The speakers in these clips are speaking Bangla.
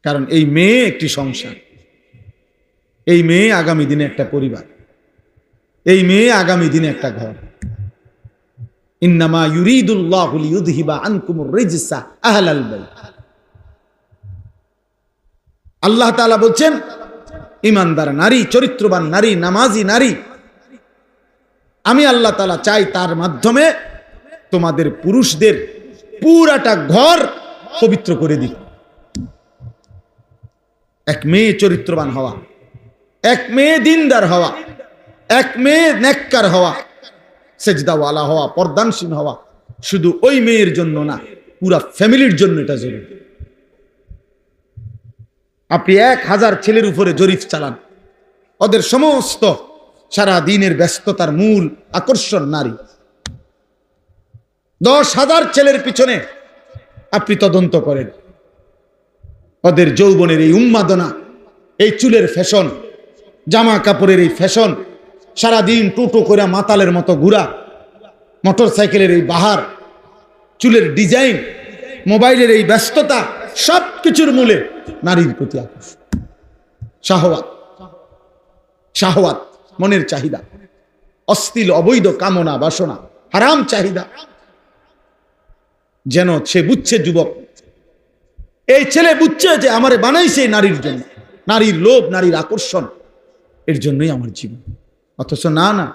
কারণ এই মেয়ে একটি সংসার, এই মেয়ে আগামী দিনে একটা পরিবার, এই মেয়ে আগামী দিনে একটা ঘর। ইন্নামা ইউরিদুল্লাহু লিইউযহিবা আনকুমুর রিজসা আহলাল বাইত। আল্লাহ তাআলা বলছেন, ঈমানদার নারী, চরিত্রবান নারী, নামাজি নারী, আমি আল্লাহ তাআলা চাই তার মাধ্যমে তোমাদের পুরুষদের পুরাটা ঘর পবিত্র করে দিই। এক মেয়ে চরিত্রবান হওয়া, এক মেয়ে দিনদার হওয়া, এক মেয়ে নেককার হওয়া, সেজদাওয়ালা হওয়া, পর্দানশীল হওয়া, শুধু ওই মেয়ের জন্য না, পুরা ফ্যামিলির জন্য এটা জরুরি। আপনি 1000 ছেলের উপরে জরিপ চালান, ওদের সমস্ত সারা দিনের ব্যস্ততার মূল আকর্ষণ নারী। 10,000 ছেলের পিছনে আপনি তদন্ত করেন, ওদের যৌবনের এই উন্মাদনা, এই চুলের ফ্যাশন, জামা কাপড়ের এই ফ্যাশন, সারাদিন টোটো করে মাতালের মতো ঘুরা, মোটর সাইকেলের এই বাহার, চুলের ডিজাইন, মোবাইলের এই ব্যস্ততা, সব কিছুর মূলে নারীর প্রতি আকর্ষণ, শাহওয়াত, শাহওয়াত, মনের চাহিদা, অশ্লীল অবৈধ কামনা বাসনা, হারাম চাহিদা। যেন সে বুঝছে, যুবক এই ছেলে বুঝছে যে আমারে বানাইছে নারীর জন্য, নারীর লোভ, নারীর আকর্ষণ, এর জন্যই আমার জীবন। অথচ না, না,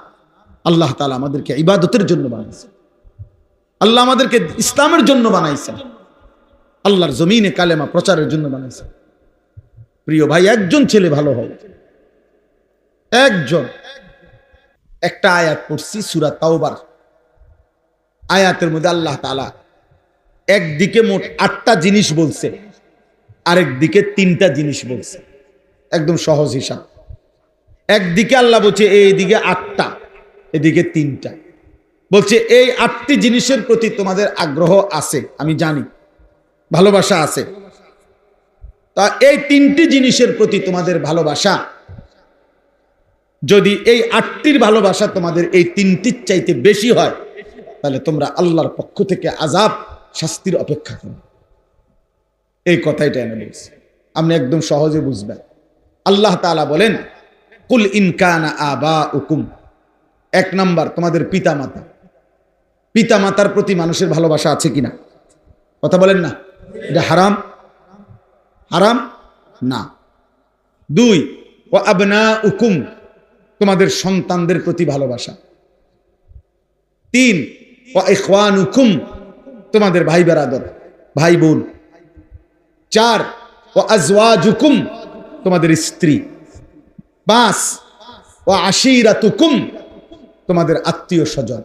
আল্লাহ তাআলা আমাদেরকে ইবাদতের জন্য বানাইছে, আল্লাহ আমাদেরকে ইসলামের জন্য বানাইছেন, আল্লাহর জমিনে কালেমা প্রচারের জন্য বানাইছেন। প্রিয় ভাই, একজন ছেলে ভালো হবে, একজন। একটা আয়াত পড়ছি সূরা তাওবার, আয়াতের মধ্যে আল্লাহ তাআলা একদিকে মোট 8টা জিনিস বলছে, আরেক দিকে 3টা জিনিস বলছে। একদম সহজ হিসাব। একদিকে আল্লাহ বলছে এইদিকে 8টা, এদিকে 3টা। বলছে এই 8টি জিনিসের প্রতি তোমাদের আগ্রহ আছে, আমি জানি, ভালোবাসা আছে। তা এই 3টি জিনিসের প্রতি তোমাদের ভালোবাসা, যদি এই 8টির ভালোবাসা তোমাদের এই 3টির চাইতে বেশি হয়, তাহলে তোমরা আল্লাহর পক্ষ থেকে আযাব, শাস্তির অপেক্ষা করো। এই কথাইটা এনে বলছি, আপনি একদম সহজে বুঝবেন। আল্লাহ তাআলা বলেন, কুল ইন কানা আবাউকুম, 1 নাম্বার তোমাদের পিতামাতা। পিতামাতার প্রতি মানুষের ভালোবাসা আছে কিনা? কথা বলেন না, এটা হারাম? হারাম না। 2, ওয়া আবনাউকুম, তোমাদের সন্তানদের প্রতি ভালোবাসা। 3, ওয়া ইখওয়ানুকুম, তোমাদের ভাই বেরাদর, ভাই বোন। 4, ওয়া আজওয়াজুকুম, তোমাদের স্ত্রী। 5, ওয়া আশিরাতুকুম, তোমাদের আত্মীয় স্বজন।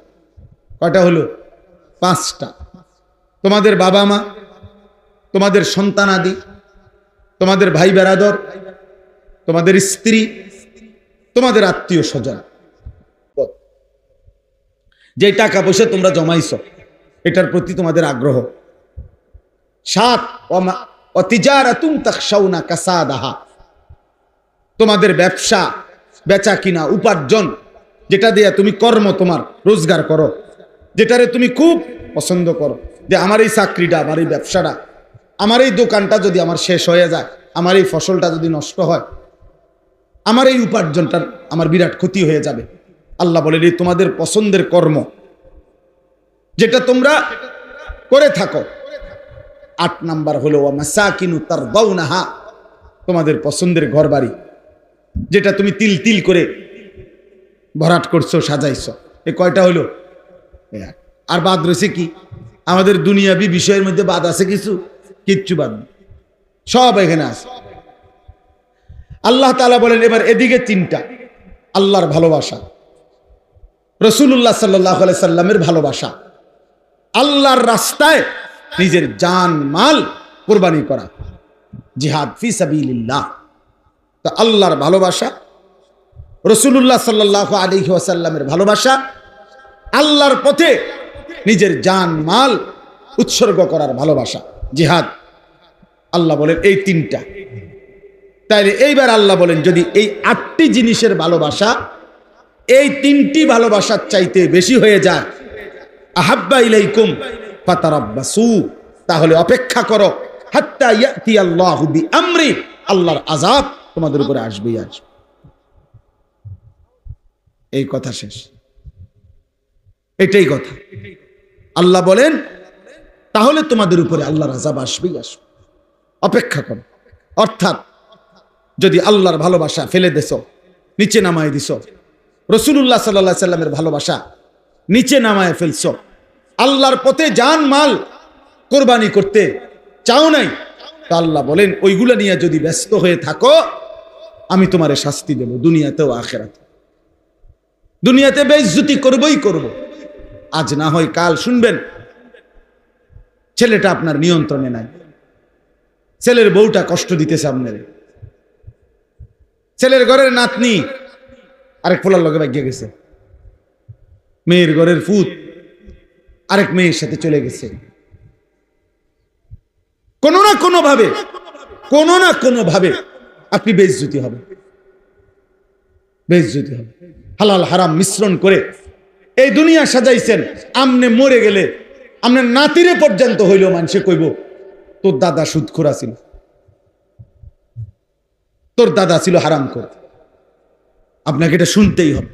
কয়টা হলো? 5টা। তোমাদের বাবা মা, তোমাদের সন্তানাদি, তোমাদের ভাই বেরাদর, তোমাদের স্ত্রী, তোমাদের আত্মীয় স্বজন। যে টাকা পয়সা তোমরা জমাইছো, এটার প্রতি তোমাদের আগ্রহ। 7, ওয়া তিজারাতুন তাখশাউনা কাসাদাহা, তোমাদের ব্যবসা, বেচা কিনা, উপার্জন, যেটা দিয়ে তুমি কর্ম, তোমার রোজগার করো, যেটারে তুমি খুব পছন্দ করো, যে আমার এই চাকরিটা, আমার এই ব্যবসাটা, আমার এই দোকানটা যদি আমার শেষ হয়ে যায়, আমার এই ফসলটা যদি নষ্ট হয়, আমার এই উপার্জনটা আমার বিরাট ক্ষতি হয়ে যাবে। আল্লাহ বলেন, এই তোমাদের পছন্দের কর্ম, যেটা তোমরা করে থাকো। 8 নাম্বার হলো ওয়া মাসাকিনু তারদাউনাহা, তোমাদের পছন্দের ঘরবাড়ি, যেটা তুমি তিল তিল করে ভরাট করছো, সাজাইছো। এ কয়টা হলো? আর বাদ রয়েছে কি? আমাদের দুনিয়াবি বিষয়ের মধ্যে বাদ আছে কিছু? কিচ্ছু বাদ নেই, সব এখানে আছে। আল্লাহ তাআলা বলেন, এবার এদিকে 3টা, আল্লাহর ভালোবাসা, রাসূলুল্লাহ সাল্লাল্লাহু আলাইহি সাল্লামের ভালোবাসা, আল্লাহর রাস্তায় নিজের জান মাল কুরবানি করা, জিহাদ ফি সাবিলিল্লাহ। তো আল্লাহর ভালোবাসা, রাসূলুল্লাহ সাল্লাল্লাহু আলাইহি ওয়াসাল্লামের ভালোবাসা, আল্লাহর পথে নিজের জান মাল উৎসর্গ করার ভালোবাসা, জিহাদ। আল্লাহ বলেন এই 3টা। তাইলে এইবার আল্লাহ বলেন, যদি এই 8টি জিনিসের ভালোবাসা এই 3টি ভালোবাসার চাইতে বেশি হয়ে যায়, আহাব্বা ইলাইকুম ফাতারাব্বাসু, তাহলে অপেক্ষা করো, হাত্তা ইয়াতি আল্লাহু বিআমরি, আল্লাহর আযাব তোমাদের উপরে আসবেই আসবে। এই কথা শেষ, এটাই কথা। আল্লাহ বলেন তাহলে তোমাদের উপরে আল্লাহর আযাব আসবেই আসবে, অপেক্ষা করো। অর্থাৎ যদি আল্লাহর ভালোবাসা ফেলে দেছো, নিচে নামায় দিছো, রাসূলুল্লাহ সাল্লাল্লাহু আলাইহি সাল্লামের ভালোবাসা নিচে নামায় ফেলছো, আল্লাহর পথে জান মাল কোরবানি করতে চাও নাই, তা আল্লাহ বলেন ওইগুলা নিয়ে যদি ব্যস্ত হয়ে থাকো, আমি তোমারে শাস্তি দেব দুনিয়াতেও আখিরাতে। দুনিয়াতে বেইজ্জতি করবই করব, আজ না হয় কাল শুনবেন ছেলেটা আপনার নিয়ন্ত্রণে নাই, ছেলের বউটা কষ্ট দিতেছে আপনারে, ছেলের ঘরের নাতনি আরেক পোলার লগে ভাগ্যে গেছে, মেয়ের ঘরের ফুত আরেক মেয়ের সাথে চলে গেছে। কোনো না কোনো ভাবে আপনি বেইজ্জতি হবে, বেইজ্জতি হবে। হালাল হারাম মিশ্রণ করে এই দুনিয়া সাজাইছেন, আমনে মরে গেলে আমনে নাতিরে পর্যন্ত হইল মানুষে কইব তোর দাদা সুদখোর ছিল, তোর দাদা ছিল হারামখোর। আপনাকে এটা শুনতেই হবে।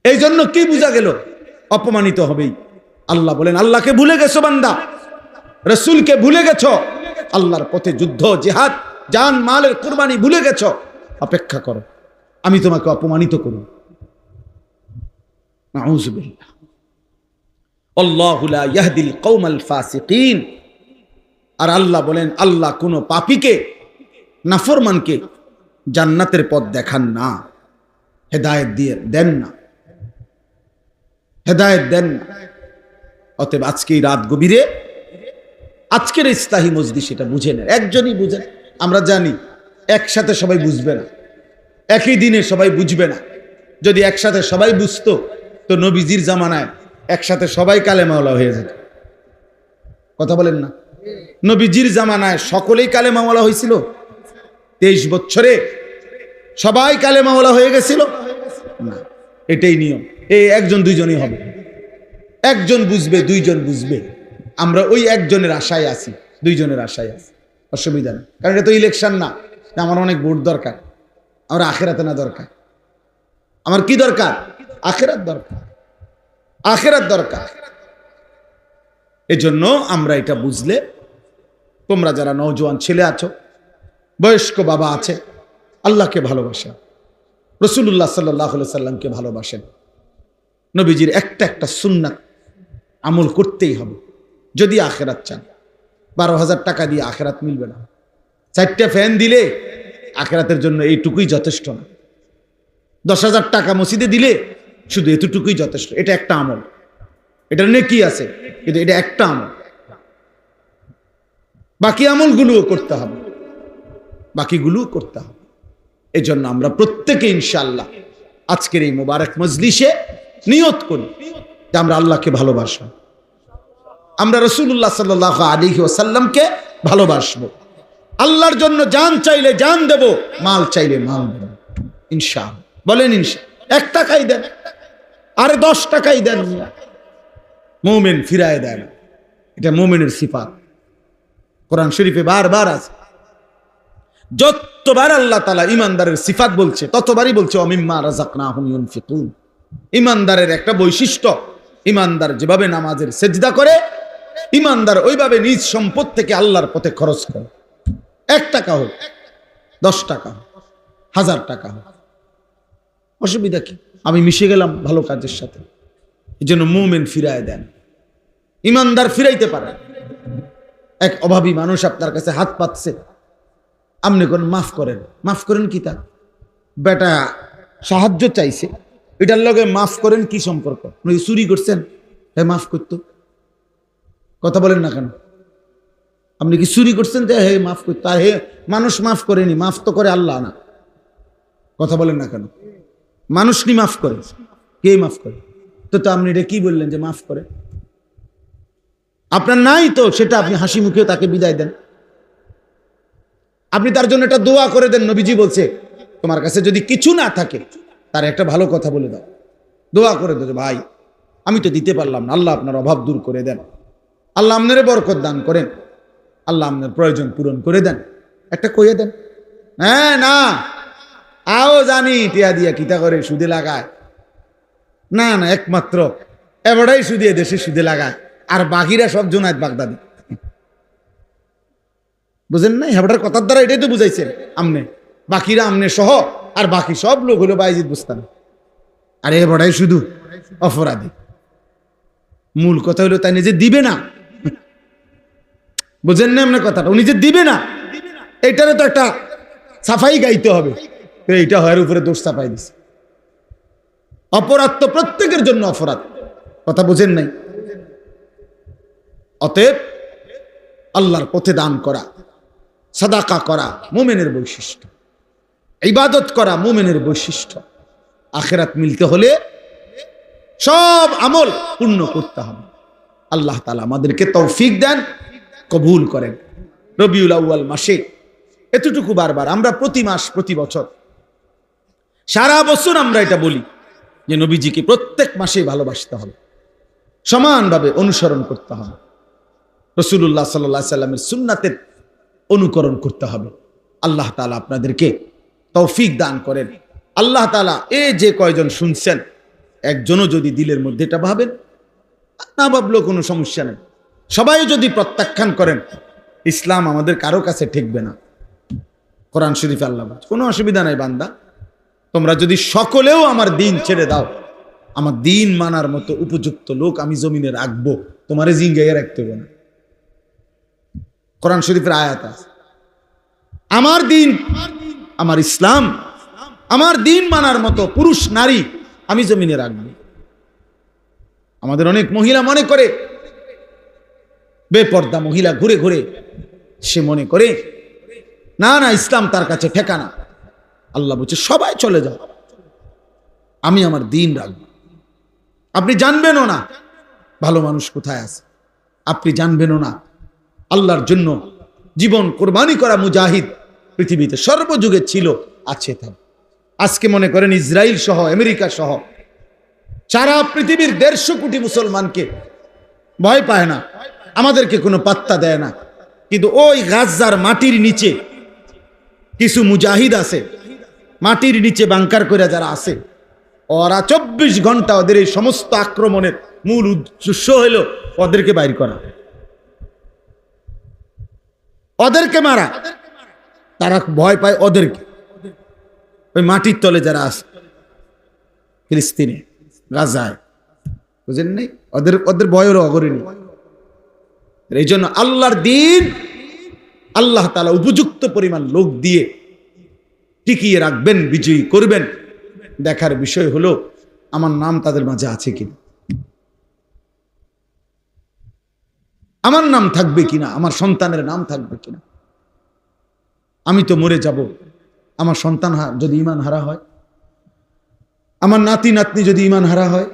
এই জন্য কি বোঝা গেল? অপমানিত হবেই। আল্লাহ বলেন আল্লাহকে ভুলে গেছো বান্দা, রাসূলকে ভুলে গেছো, আল্লাহর পথে যুদ্ধ জিহাদ জান মালের কুরবানি ভুলে গেছো, অপেক্ষা করো আমি তোমাকে অপমানিত করব। নাউযুবিল্লাহ। আল্লাহু লা ইয়াহদিল কওমাল ফাসিকিন। আর আল্লাহ বলেন আল্লাহ কোন পাপীকে নাফরমানকে জান্নাতের পথ দেখান না, হেদায়েত দিয়ে দেন না, হেদায়েত দেন না। অতএব আজকে এই রাত গভীরে আজকের ইস্তাহি মজলিস এটা বুঝে নেন, একজনই বুঝেন। আমরা জানি একসাথে সবাই বুঝবে না, একই দিনে সবাই বুঝবে না। যদি একসাথে সবাই বুঝতো তো নবীজির জামানায় একসাথে সবাই কালেমাওয়ালা হয়ে যেত। কথা বলেন না? নবীজির জামানায় সকলেই কালেমাওয়ালা হয়েছিল, 23 বছরে সবাই কালেমাওয়ালা হয়ে গেছিল না। এটাই নিয়ম, এই একজন দুইজনই হবে, একজন বুঝবে দুইজন বুঝবে। আমরা ওই একজনের আশায় আছি, দুইজনের আশায় আছি, অসুবিধা নেই। কারণ এটা তো ইলেকশন না, আমার অনেক ভোট দরকার, আমার আখেরাতে না দরকার। আমার কি দরকার? আখেরাত দরকার, আখেরাত দরকার। এজন্য আমরা এটা বুঝলে, তোমরা যারা নওজোয়ান ছেলে আছো, বয়স্ক বাবা আছে, আল্লাহকে ভালোবাসেন, রাসূলুল্লাহ সাল্লাল্লাহু আলাইহি সাল্লামকে ভালোবাসেন, নবীজির একটা একটা সুন্নাত আমল করতেই হবে যদি আখেরাত চান। 12,000 টাকা দিয়ে আখেরাত মিলবে না, 4টা ফ্যান দিলে আখেরাতের জন্য এইটুকুই যথেষ্ট না, 10,000 টাকা মসজিদে দিলে শুধু এতটুকুই যথেষ্ট। এটা একটা আমল, এটা নেকি আছে, কিন্তু এটা একটা আমল। বাকি আমলগুলোও করতে হবে, বাকিগুলোও করতে হবে। এই জন্য আমরা প্রত্যেকে ইনশাআল্লাহ আজকের এই মোবারক মজলিসে নিয়ত করি যে আমরা আল্লাহকে ভালোবাসবো, আমরা রাসূলুল্লাহ সাল্লাল্লাহু আলাইহি ওয়াসাল্লামকে ভালোবাসবো, আল্লাহর জন্য জান চাইলে জান দেব, মাল চাইলে মাল দেব ইনশাআল্লাহ। বলেন ইনশাআল্লাহ। 1 টাকাই দেন, আরে 10 টাকাই দেন, মুমিন ফিরায় দেয় না। এটা মুমিনের সিফাত, কোরআন শরীফে বারবার আছে। যতবার আল্লাহ তাআলা ইমানদারের সিফাত বলছে ততবারই বলছে ওয়ামিম্মা রাযাকনাহুম ইউনফিকুন। ইমানদারের একটা বৈশিষ্ট্য, ইমানদার যেভাবে নামাজের সেজদা করে, ইমানদার ওইভাবে নিজ সম্পদ থেকে আল্লাহর পথে খরচ করে। 1 টাকা হোক, 10 টাকা হোক, 1000 টাকা হোক, অসুবিধা কি? আমি মিশে গেলাম ভালো কাজের সাথে। এই জন্য মুমিন ফিরায় দেন, ইমানদার ফিরাইতে পারে। এক অভাবী মানুষ আপনার কাছে হাত পাতছে, আপনি কোন মাফ করেন, মাফ করেন কি? তা বেটা সাহায্য চাইছে, এটার লগে মাফ করেন কি সম্পর্ক? চুরি করছেন, হ্যাঁ মাফ করতো। কথা বলেন না কেন? আপনি কি চুরি করছেন যে হে মাফ করতো? আর হে মানুষ মাফ করেনি, মাফ তো করে আল্লাহ না। কথা বলেন না কেন? মানুষ নি মাফ করে, কে মাফ করে? তো আপনি এটা কি বললেন যে মাফ করে? আপনার নাই তো সেটা আপনি হাসি মুখে তাকে বিদায় দেন, আপনি তার জন্য একটা দোয়া করে দেন। নবীজি বলছে তোমার কাছে যদি কিছু না থাকে তার একটা ভালো কথা বলে দাও, দোয়া করে দাও, ভাই আমি তো দিতে পারলাম না, আল্লাহ আপনার অভাব দূর করে দেন, আল্লাহ আপনারে বরকত দান করেন, আল্লাহ আপনার প্রয়োজন পূরণ করে দেন, একটা কইয়ে দেন। হ্যাঁ না আও জানি টিয়া দিয়া কিতা করে সুদে লাগায়, না না একমাত্র এবারই সুদে দেশে সুদে লাগায়, আর বাকিরা সব জোনায়েত বাগদাদি। বুঝেন না? হেবটার কথার দ্বারা এটাই তো বুঝাইছেন আমনে, বাকিরা আমনে সহ আর বাকি সব লোক হলো বাইজিদ বুস্তামি, আর এবারই শুধু অপরাধী। মূল কথা হলো তাই নিজে দিবে না, বুঝেন না আপনার কথাটা, উনি যে দিবে না এটারও তো একটা সাফাই গাইতে হবে, এইটা হয়ের উপরে দোষ চাপাই দিছে। অপরাধ তো প্রত্যেকের জন্য অপরাধ, কথা বুঝেন নাই? অতএব আল্লাহর পথে দান করা, সাদাকা করা মুমিনের বৈশিষ্ট্য, ইবাদত করা মুমিনের বৈশিষ্ট্য। আখিরাত মিলতে হলে সব আমল পূর্ণ করতে হবে। আল্লাহ তাআলা আমাদেরকে তৌফিক দেন, কবুল করেন। রবিউল আউয়াল মাসে এতটুকু বারবার আমরা প্রতি মাস প্রতি বছর সারা বছর আমরা এটা বলি যে নবীজিকে প্রত্যেক মাসে ভালোবাসতে হবে, সমানভাবে অনুসরণ করতে হবে, রাসূলুল্লাহ সাল্লাল্লাহু আলাইহি সাল্লামের সুন্নাতের অনুকরণ করতে হবে। আল্লাহ তাআলা আপনাদেরকে তৌফিক দান করেন। আল্লাহ তাআলা এই যে কয়জন শুনছেন একজনও যদি দিলের মধ্যে এটা ভাবেন, না ভাবলেও কোনো সমস্যা নেই, সবাই যদি প্রত্যাখ্যান করেন ইসলাম আমাদের কারো কাছে ঠেকবে না। কোরআন শরীফে আল্লাহ বলেন কোনো অসুবিধা নাই বান্দা, তোমরা যদি সকলেও আমার দিন ছেড়ে দাও, আমার দিন মানার মতো উপযুক্ত লোক আমি জমিনে রাখবো, তোমারে জিঙ্গাইয়ে রাখতে হবে না। কোরআন শরীফের আয়াত আছে, আমার দিন, আমার ইসলাম, আমার দিন মানার মতো পুরুষ নারী আমি জমিনে রাখবো। আমাদের অনেক মহিলা মনে করে, বেপর্দা মহিলা ঘুরে ঘুরে সে মনে করে না না ইসলাম তার কাছে ঠেকানা। আল্লাহ বলছে সবাই চলে যাও, আমি আমার দিন রাখবো। আপনি জানবেনও না ভালো মানুষ কোথায় আছে, আপনি জানবেনও না আল্লাহর জন্য জীবন কোরবানি করা মুজাহিদ পৃথিবীতে সর্বযুগে ছিল, আছে। তাই আজকে মনে করেন ইসরায়েল সহ আমেরিকা সহ সারা পৃথিবীর 150 কোটি মুসলমানকে ভয় পায় না, আমাদেরকে কোনো পাত্তা দেয় না, কিন্তু ওই গাজার মাটির নিচে কিছু মুজাহিদ আছে, মাটির নিচে বাংকার করে যারা আছে, ওরা 24 ঘন্টা ওদের এই সমস্ত আক্রমণের মূল উদ্দেশ্য হলো ওদেরকে বাইর করা, ওদেরকে মারা। তারা ভয় পায় ওদেরকে, ওই মাটির তলে যারা আছে ফিলিস্তিনে, গাজায়, বুঝেন নাই? ওদের ভয়েরও অগরিনী। এই জন্য আল্লাহর দিন আল্লাহ তাআলা উপযুক্ত পরিমাণ লোক দিয়ে টিকিয়ে রাখবেন, বিজয়ী করবেন। দেখার বিষয় হলো আমার নাম তাদের মাঝে আছে কিনা, আমার নাম থাকবে কিনা, আমার সন্তানের নাম থাকবে কিনা। আমি তো মরে যাব, আমার সন্তান যদি ঈমান হারা হয়, আমার নাতি নাতনি যদি ঈমান হারা হয়,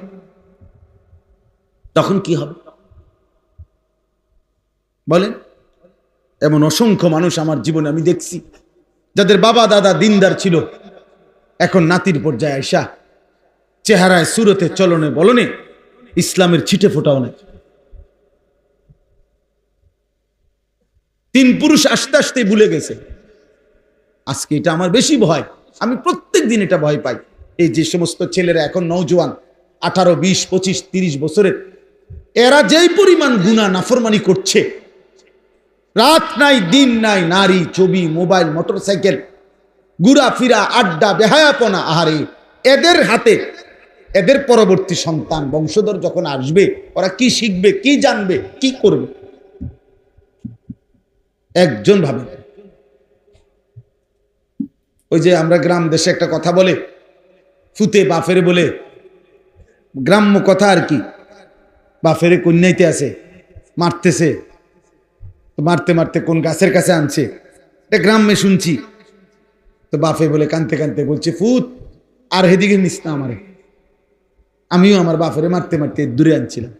তখন কি হবে বলেন? এমন অসংখ্য মানুষ আমার জীবনে আমি দেখছি যাদের বাবা দাদা দিনদার ছিল, এখন নাতির পর্যায়ে আইসা চেহারায় সুরতে চলনে বলনে ইসলামের ছিটে ফোটাও নাই। 3 পুরুষ আস্তে আস্তে ভুলে গেছে। আজকে এটা আমার বেশি ভয়, আমি প্রত্যেক দিন এটা ভয় পাই। এই যে সমস্ত ছেলেরা এখন নওজোয়ান 18, 20, 25, 30 বছরের, এরা যেই পরিমাণ গুনাহ নাফরমানি করছে, রাত নাই দিন নাই, নারী, ছবি, মোবাইল, মোটরসাইকেল, ঘুরা ফিরা, আড্ডা, বেহায়াপনা। আহারে এদের হাতে এদের পরবর্তী সন্তান বংশধর যখন আসবে, ওরা কি শিখবে, কি জানবে, কি করবে? একজন ভাবে, ওই যে আমরা গ্রাম দেশে একটা কথা বলে, ফুতে বাফেরে বলে, গ্রাম্য কথা আর কি, বাফেরে কন্যাইতে আছে, মারতেছে, মারতে মারতে কোন গাছের কাছে আনছে, এটা গ্রামে শুনছি। তো বাপে বলে কানতে কানতে বলছে, ফুত আর হেদিকে নিস না আমারে, আমিও আমার বাপেরে মারতে মারতে দূরে আনছিলাম,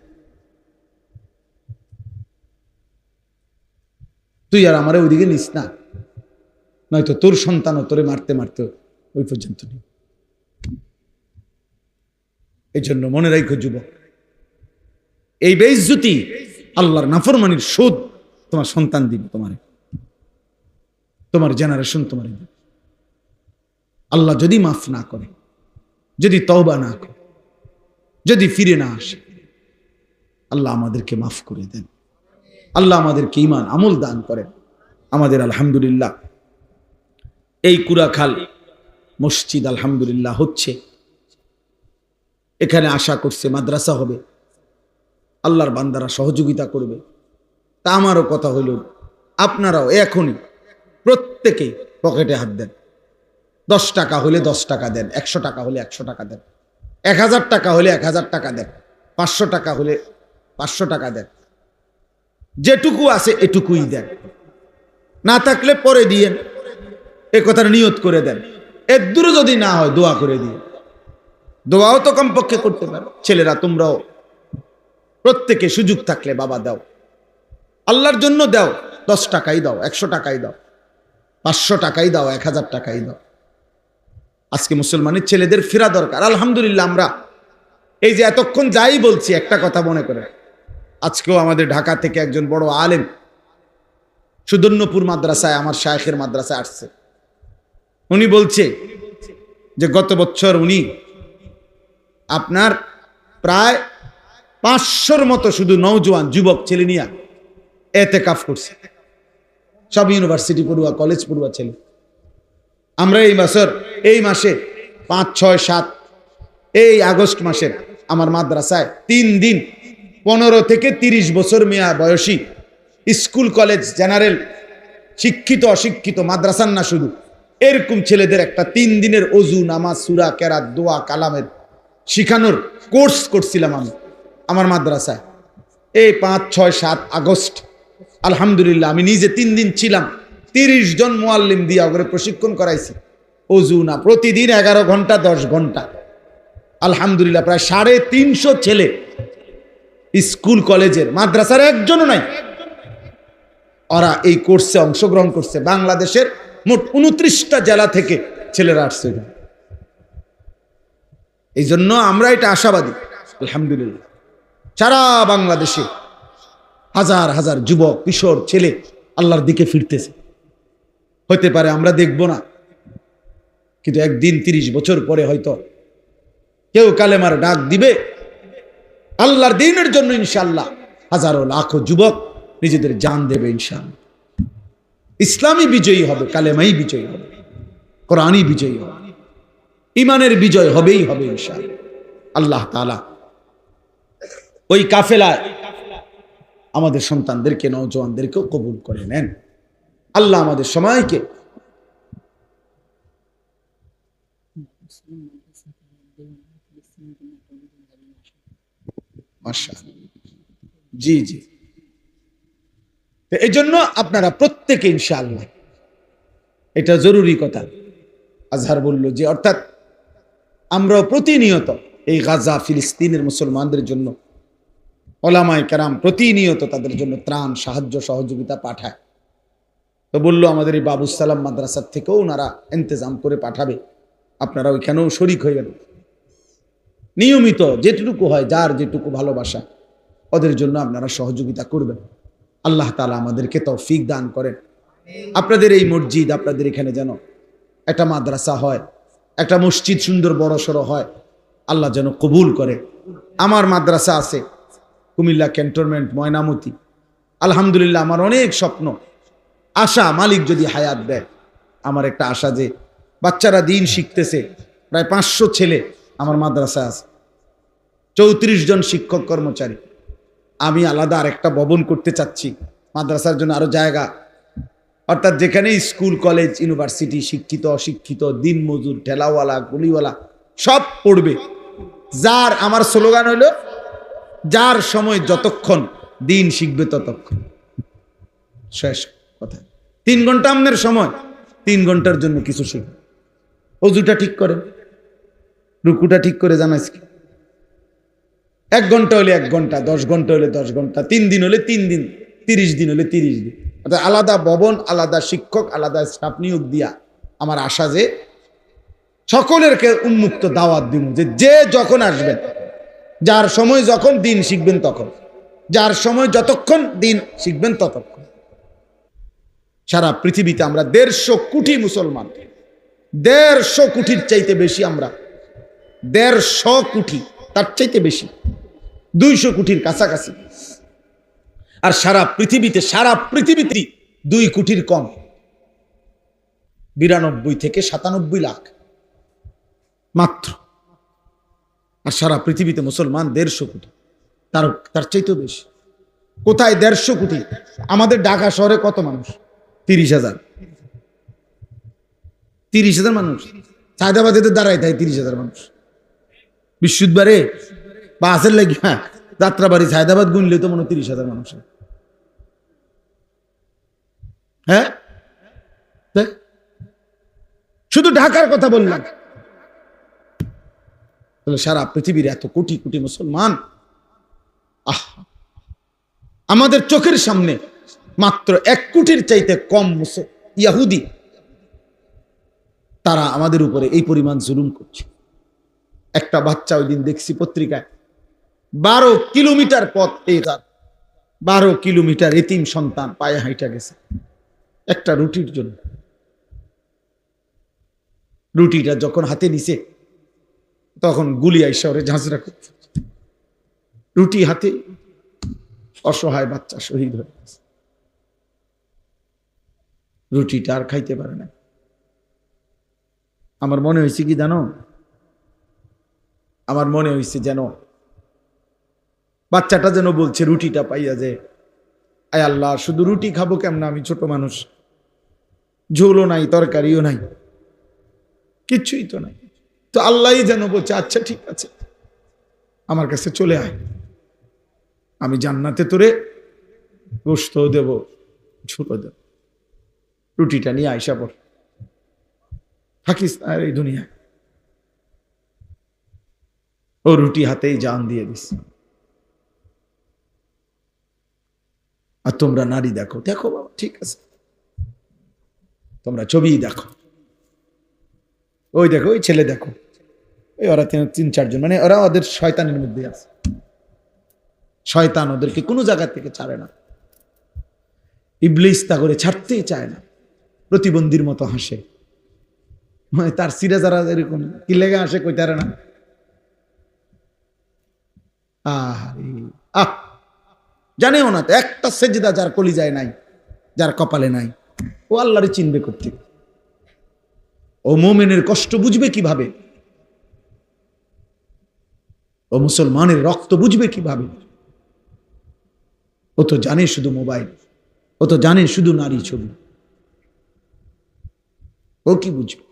তুই আর আমারে ওইদিকে নিস না, নয়তো তোর সন্তানও তোরে মারতে মারতে ওই পর্যন্ত নেই। এই জন্য মনে রাখো যুবক, এই বেইজ্জতি আল্লাহর নাফরমানির শোধ তোমার সন্তান দিবে, তোমার জেনারেশন তোমার দিবে। আল্লাহ যদি মাফ না করে, যদি তওবা না করে, যদি ফিরে না আসে, আল্লাহ আমাদেরকে মাফ করে দেন। আল্লাহ আমাদেরকে ঈমান আমল দান করেন। আমাদের আলহামদুলিল্লাহ এই কুড়াখাল মসজিদ আলহামদুলিল্লাহ হচ্ছে, এখানে আশা করছে মাদ্রাসা হবে, আল্লাহর বান্দারা সহযোগিতা করবে। তা আমারও কথা হইল, আপনারাও এখনই প্রত্যেকেই পকেটে হাত দেন। 10 টাকা হলে 10 টাকা দেন, 100 টাকা হলে 100 টাকা দেন, 1000 টাকা হলে 1000 টাকা দেন, 500 টাকা হলে 500 টাকা দেন। যেটুকু আছে এটুকুই দেন, না থাকলে পরে দিয়েন, এ কথার নিয়ত করে দেন। এর দূরে যদি না হয় দোয়া করে দিয়ে, দোয়াও তো কমপক্ষে করতে পারো। ছেলেরা তোমরাও প্রত্যেকে সুযোগ থাকলে বাবা দাও, আল্লাহর জন্য দাও। 10 টাকাই দাও, 100 টাকাই দাও, 500 টাকাই দাও, 1000 টাকাই দাও। আজকে মুসলমানের ছেলেদের ফেরা দরকার। আলহামদুলিল্লাহ আমরা এই যে এতক্ষণ যাই বলছি, একটা কথা মনে করে, আজকেও আমাদের ঢাকা থেকে একজন বড় আলেম সুদর্ণপুর মাদ্রাসায়, আমার শায়েখের মাদ্রাসায় আসছে। উনি বলছে যে গত বছর উনি আপনার প্রায় 500-র মতো শুধু নওজোয়ান যুবক ছেলে নিয়ে এতেকাফ করছে, সব ইউনিভার্সিটি পড়ুয়া, কলেজ পড়ুয়া ছেলে। আমরা এই মাসে 5, 6, 7 এই আগস্ট মাসের আমার মাদ্রাসায় 3 দিন 15 থেকে 30 বছর মেয়া বয়সী স্কুল কলেজ জেনারেল শিক্ষিত অশিক্ষিত মাদ্রাসার না শুধু এরকম ছেলেদের একটা 3 দিনের অজু নামাজ সূরা কেরাত দোয়া কালামের শিখানোর কোর্স করছিলাম আমি আমার মাদ্রাসায়। এই 5, 6, 7 আগস্ট আলহামদুলিল্লাহ আমি নিজে 3 দিন ছিলাম। 30 জন মুআল্লিম দিয়া করে প্রশিক্ষণ করাইছি। অজু না, প্রতিদিন 11 ঘন্টা 10 ঘন্টা। আলহামদুলিল্লাহ প্রায় 350 ছেলে স্কুল কলেজের, মাদ্রাসার একজনও নাই, ওরা এই কোর্সে অংশগ্রহণ করছে। বাংলাদেশের মোট 29টা জেলা থেকে ছেলেরা আসছে। এই জন্য আমরা এটা আশাবাদী আলহামদুলিল্লাহ। সারা বাংলাদেশে হাজার হাজার যুবক কিশোর ছেলে আল্লাহর দিকে ফিরতেছে। হতে পারে আমরা দেখব না, কিন্তু একদিন 30 বছর পরে হয়তো কেউ কালেমার ডাক দিবে আল্লাহর দ্বীনের জন্য। ইনশাআল্লাহ হাজারো লাখো যুবক নিজেদের জান দেবে ইনশাআল্লাহ। ইসলামী বিজয়ী হবে, কালেমাই বিজয়ী হবে, কোরআনই বিজয়ী হবে, ইমানের বিজয় হবেই হবে ইনশাআল্লাহ। আল্লাহ তাআলা ওই কাফেলায় আমাদের সন্তানদেরকে, নওজোয়ানদেরকেও কবুল করে নেন। আল্লাহ আমাদের সময়কে জি জি এই জন্য আপনারা প্রত্যেকে ইনশাআল্লাহ, এটা জরুরি কথা আজহার বলল যে, অর্থাৎ আমরা প্রতিনিয়ত এই গাজা ফিলিস্তিনের মুসলমানদের জন্য ওলামায়ে কেরাম প্রতিনিয়ত তাদের জন্য ত্রাণ সাহায্য সহযোগিতা পাঠায়। তো বললো আমাদের এই বাবুস সালাম মাদ্রাসার থেকেও ওনারা ইন্তজাম করে পাঠাবে, আপনারা ওইখানেও শরিক হয়ে গেল। নিয়মিত যেটুকু হয়, যার যেটুকু ভালোবাসা, ওদের জন্য আপনারা সহযোগিতা করবেন। আল্লাহ তাআলা আমাদেরকে তৌফিক দান করেন। আপনাদের এই মসজিদ, আপনাদের এখানে যেন একটা মাদ্রাসা হয়, একটা মসজিদ সুন্দর বড় সড়ো হয়, আল্লাহ যেন কবুল করে। আমার মাদ্রাসা আছে কুমিল্লা ক্যান্টনমেন্ট ময়নামতি। আলহামদুলিল্লাহ আমার অনেক স্বপ্ন আশা, মালিক যদি হায়াত দেয়, আমার একটা আশা যে বাচ্চারা দিন শিখতেছে, প্রায় 500 ছেলে আমার মাদ্রাসা আছে, 34 জন শিক্ষক কর্মচারী। আমি আলাদা আরেকটা ভবন করতে চাচ্ছি মাদ্রাসার জন্য, আরো জায়গা, অর্থাৎ যেখানে স্কুল কলেজ ইউনিভার্সিটি শিক্ষিত অশিক্ষিত দিন মজুর ঠেলাওয়ালা গুলিওয়ালা সব পড়বে। যার আমার স্লোগান হইল, যার সময় যতক্ষণ দিন শিখবে ততক্ষণ। শেষ কথা। 3 ঘন্টা আপনার সময়, 3 ঘন্টার জন্য কিছু শিখবে। অজুটা ঠিক করে, রুকুটা ঠিক করে জানাইস কি, 1 ঘন্টা হলে 1 ঘন্টা, 10 ঘন্টা হলে 10 ঘন্টা, 3 দিন হলে 3 দিন, 30 দিন হলে 30 দিন। অর্থাৎ আলাদা ভবন, আলাদা শিক্ষক, আলাদা স্টাফ নিয়োগ দিয়া আমার আশা যে সকলেরকে উন্মুক্ত দাওয়াত দিব, যে যে যখন আসবেন, যার সময় যখন দিন শিখবেন তখন। যার সময় যতক্ষণ দিন শিখবেন ততক্ষণ। সারা পৃথিবীতে আমরা 150 কোটি মুসলমান, 150 কোটির চাইতে বেশি, আমরা 150 কোটি, তার চাইতে বেশি, 200 কোটির কাছাকাছি। আর সারা পৃথিবীতে 2 কোটির কম, 92 থেকে 97 লাখ মাত্র। আর সারা পৃথিবীতে মুসলমান 150 কোটি, তার চাইতেও বেশি। কোথায় 150 কোটি? আমাদের ঢাকা শহরে কত মানুষ? 30,000। 30,000 মানুষ। হায়দ্রাবাদে দাঁড়ায় তাই 30,000 মানুষ। বিশুদ্ধবারে বাসের লাগি যাত্রাবাড়ি হায়দ্রাবাদ গুনলে তো মনে 30,000 মানুষ। হ্যাঁ, শুধু ঢাকার কথা বললাম। সারা পৃথিবীর এত কোটি কোটি মুসলমান, আমাদের চোখের সামনে মাত্র 1 কোটির চাইতে কম ইহুদি, তারা আমাদের উপরে এই পরিমাণ জুলুম করছে। একটা বাচ্চা ওই দিন দেখছি পত্রিকায়, 12 কিলোমিটার পথ, 12 কিলোমিটার এতিম সন্তান পায়ে হাঁটা গেছে একটা রুটির জন্য। রুটিটা যখন হাতে নিছে তখন গুলি আইসা ওরে ঝাঁঝরা করছে। রুটি হাতে, অসহায় বাচ্চা শহীদ হয়ে গেছে। রুটিটা আর খাইতে পারে না। আমার মনে হয়েছে কি জানো, আমার মনে হয়েছে যেন বাচ্চাটা যেন বলছে রুটিটা পাইয়া যে, আয় আল্লাহ, শুধু রুটি খাবো কেমন, আমি ছোট মানুষ, ঝোলও নাই, তরকারিও নাই, কিচ্ছুই তো নাই। তো আল্লাহই যেন বলছে, আচ্ছা ঠিক আছে, আমার কাছে চলে আয়, আমি জান্নাতে তোরে গোশতও দেব, ঝোলও দেব, রুটিটা নিয়ে আইসা পড়, থাকিস না আর এই দুনিয়ায়। ও রুটি হাতেই জান দিয়ে দিস। আর তোমরা নারী দেখো, দেখো বাবা, ঠিক আছে, তোমরা ছবি দেখো, ওই দেখো, ওই ছেলে দেখো, ওই ওরা 3-4 জন, মানে ওরা ওদের শয়তানের মধ্যে আছে। শয়তান ওদেরকে কোনো জায়গা থেকে ছাড়ে না। ইবলিস তা করে ছাড়তেই চায় না, প্রতিবন্ধীর মতো হাসে। মানে তার সিরে যারা এরকম কি লেগে হাসে কইতারে না। জানেও না তো, একটা সেজদা যার কলিজায় নাই, যার কপালে নাই, ও আল্লাহরে চিনবে করতে। ও মুমিনের কষ্ট বুঝবে কিভাবে? ও মুসলমানের রক্ত বুঝবে কিভাবে? ও তো জানে শুধু মোবাইল, ও তো জানে শুধু নারী ছবি, ও কি বুঝবে?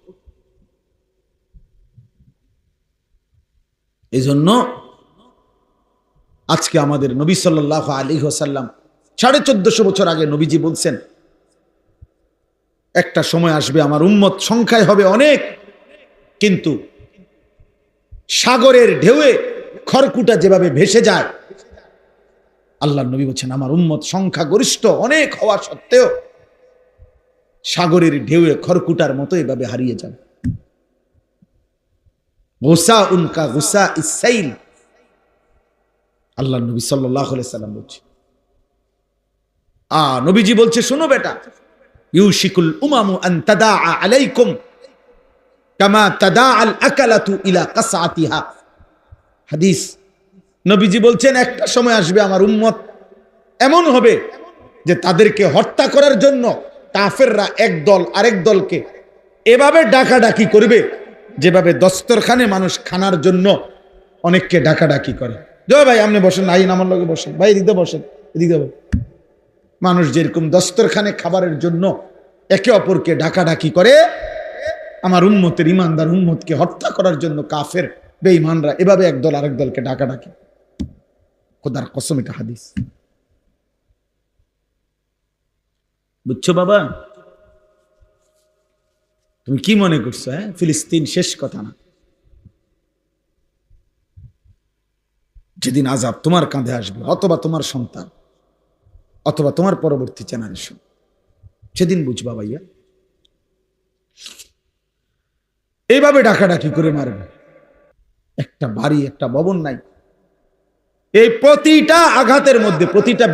এই জন্য আজকে আমাদের নবী সাল্লাল্লাহু আলাইহি ওয়াসাল্লাম 1450 বছর আগে নবীজি বলছেন, একটা সময় আসবে আমার উম্মত সংখ্যায় হবে অনেক, কিন্তু সাগরের ঢেউয়ে খড়কুটা যেভাবে ভেসে যায়, আল্লাহর নবী বলছেন আমার উম্মত সংখ্যা গরিষ্ঠ অনেক হওয়া সত্ত্বেও সাগরের ঢেউয়ে খড়কুটার মতো এভাবে হারিয়ে যাবে। গোসা উনকা গোসা ইসাইল, আল্লাহর নবী সাল্লাল্লাহু আলাইহি সাল্লাম বলছে। নবীজি বলছে, শোনো বেটা, ইউশিকুল উমামু আন তাদা আলাইকুম কামা তাদা আল আকালাতু ইলা কাসআতিহা। হাদিস, নবীজি বলছেন একটা সময় আসবে আমার উম্মত এমন হবে যে তাদেরকে হত্যা করার জন্য কাফেররা এক দল আরেক দলকে এভাবে ডাকাডাকি করবে, যেভাবে দস্তরখানে মানুষ খানার জন্য অনেককে ডাকাডাকি করে। জয় ভাই আপনি বসেন, নাই আমার লগে বসেন, ভাই এদিকে বসেন, এদিকে মানুষ যেরকম দস্তরখানে খাবারের জন্য একে অপরকে ডাকাডাকি করে, আমার উম্মতের ইমানদার উম্মতকে হত্যা করার জন্য কাফের বেঈমানরা এভাবে একদল আরেক দলকে ডাকাডাকি। খোদার কসম, এটা হাদিস। বুঝছো বাবা? তুমি কি মনে করছো ফিলিস্তিন শেষ কথা না? যেদিন আযাব তোমার কাঁধে আসবে, অথবা তোমার সন্তান, অথবা তোমার পরবর্তী জেনারেশন, সেদিন বুঝবা ভাইয়া। এইভাবে ডাকাডাকি করে মারবে, একটা বাড়ি একটা ভবন নাই, এই প্রতিটা আঘাতের মধ্যে, প্রতিটা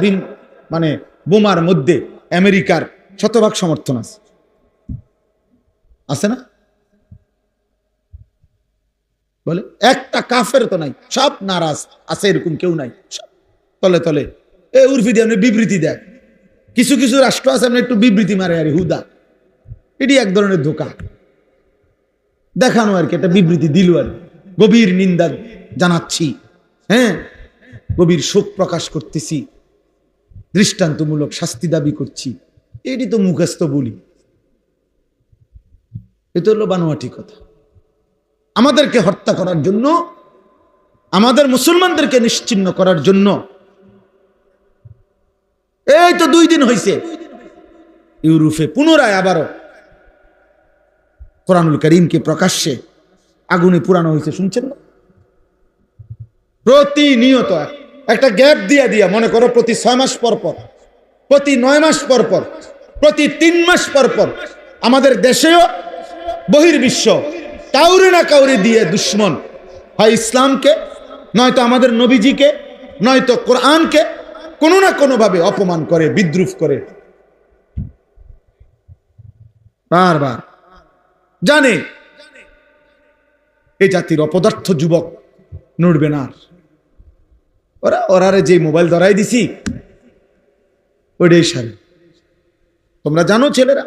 মানে বোমার মধ্যে আমেরিকার শতভাগ সমর্থন আছে, আছে না? বলে একটা কাফের তো নাই, সব নারাজ আছে, এরকম কেউ নাই, সব তলে তলে উর্ফি দিয়ে আপনি বিবৃতি দেয়। কিছু কিছু রাষ্ট্র আছে আপনি একটু বিবৃতি মারে আর হুদা, এটি এক ধরনের ধোঁকা দেখানো আর কি, একটা বিবৃতি দিল আর গভীর নিন্দা জানাচ্ছি, হ্যাঁ গভীর শোক প্রকাশ করতেছি, দৃষ্টান্তমূলক শাস্তি দাবি করছি, এটি তো মুখস্থ বলি, এটা হলো বানোয়াটি কথা। আমাদেরকে হত্যা করার জন্য, আমাদের মুসলমানদেরকে নিশ্চিহ্ন করার জন্য এই তো 2 দিন হয়েছে ইউরোপে পুনরায় আবারও কোরআনুল কারীমকে প্রকাশ্যে আগুনে পুরানো হয়েছে, শুনছেন না? প্রতিনিয়ত একটা গ্যাপ দিয়া দিয়া, মনে করো প্রতি 6 মাস পর পর, প্রতি 9 মাস পর পর, প্রতি 3 মাস পর পর আমাদের দেশেও বহির্বিশ্ব কাউরে না কাউরে দিয়ে দুশ্মন হয় ইসলামকে, নয়তো আমাদের নবীজিকে, নয়তো কোরআনকে কোনো না কোনো ভাবে অপমান করে, বিদ্রুপ করে, বারবার জানে এই জাতির অপদার্থ যুবক নড়বে না। ওরারে যে মোবাইল ধরাই দিছি ওইটাই সারে। তোমরা জানো ছেলেরা,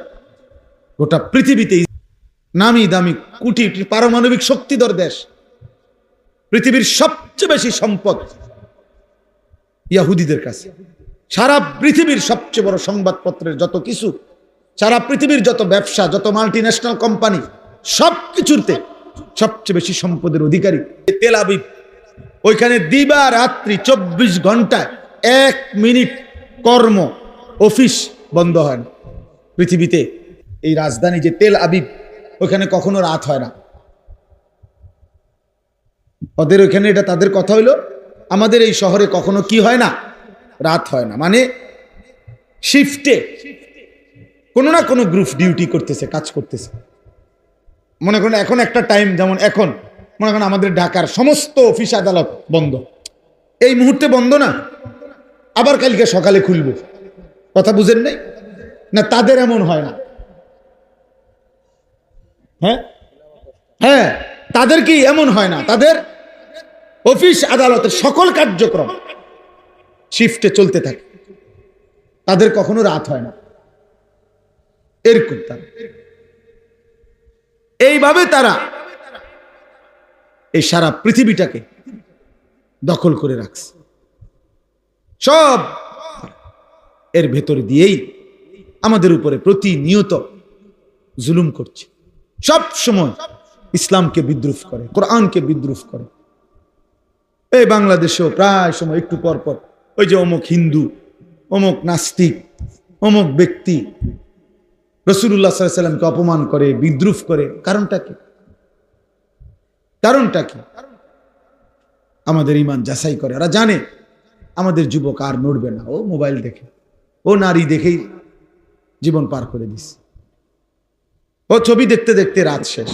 গোটা পৃথিবীতে নামি দামি কোটি পারমাণবিক শক্তিধর দেশ, পৃথিবীর সবচেয়ে বেশি সম্পদ ইহুদিদের কাছে। সারা পৃথিবীর সবচেয়ে বড় সংবাদপত্রের যত কিছু, সারা পৃথিবীর যত ব্যবসা, যত মাল্টিন্যাশনাল কোম্পানি, সবকিছুতে সবচেয়ে বেশি সম্পদের অধিকারী তেল আবিব। ওইখানে দিবা রাত্রি 24 ঘন্টায় 1 মিনিট কর্ম অফিস বন্ধ হয় না পৃথিবীতে। এই রাজধানী যে তেল আবিব, ওইখানে কখনো রাত হয় না। ওদের ওইখানে এটা তাদের কথা হইলো, আমাদের এই শহরে কখনো কি হয় না, রাত হয় না। মানে শিফটে কোনো না কোনো গ্রুপ ডিউটি করতেছে, কাজ করতেছে। মনে করেন এখন একটা টাইম, যেমন এখন মনে করেন আমাদের ঢাকার সমস্ত অফিস আদালত বন্ধ, এই মুহূর্তে বন্ধ না, আবার কালকে সকালে খুলবে। কথা বুঝেন নাই না? তাদের এমন হয় না। হ্যাঁ হ্যাঁ, তাদের কি এমন হয় না? তাদের অফিস আদালতের সকল কার্যক্রম শিফটে চলতে থাকে, তাদের কখনো রাত হয় না। এরকম এইভাবে তারা এই সারা পৃথিবীটাকে দখল করে রাখছে। সব এর ভেতর দিয়েই আমাদের উপরে প্রতিনিয়ত জুলুম করছে। সব সময় ইসলামকে বিদ্রুপ করে, কোরআনকে বিদ্রুপ করে। এই বাংলাদেশেও প্রায় সময় একটু পর পর ওই যে অমুক হিন্দু, অমুক নাস্তিক, অমুক ব্যক্তি রাসূলুল্লাহ সাল্লাল্লাহু আলাইহি সাল্লামকে অপমান করে, বিদ্রুপ করে। কারণটা কি? কারণটা কি? আমাদের ঈমান যাচাই করে। ওরা জানে আমাদের যুবক আর নড়বে না, ও মোবাইল দেখে, ও নারী দেখেই জীবন পার করে দিছে, ও ছবি দেখতে দেখতে রাত শেষ,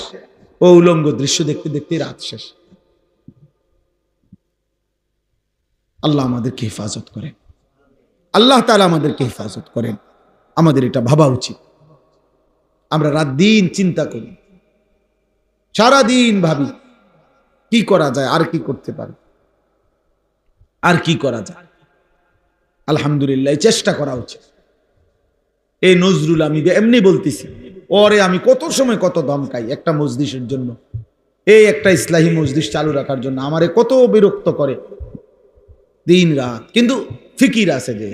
ও উলঙ্গ দৃশ্য দেখতে দেখতে রাত শেষ। আল্লাহ আমাদেরকে হেফাজত করেন, আল্লাহ তাআলা আমাদেরকে হেফাজত করেন। আমাদের এটা ভাবা উচিত। আমরা রাত দিন চিন্তা করি, সারাদিন ভাবি কি করা যায়, আর কি করতে পারি, আর কি করা যায়। আলহামদুলিল্লাহ, চেষ্টা করা উচিত। এই নজরুল আমি এমনি বলতেছি, ওরে আমি কত সময় কত ধমকাই একটা মজলিসের জন্য, এই একটা ইসলাহী মজলিস চালু রাখার জন্য আমারে কত বিরক্ত করে দিন রাত। কিন্তু ফিকির আছে যে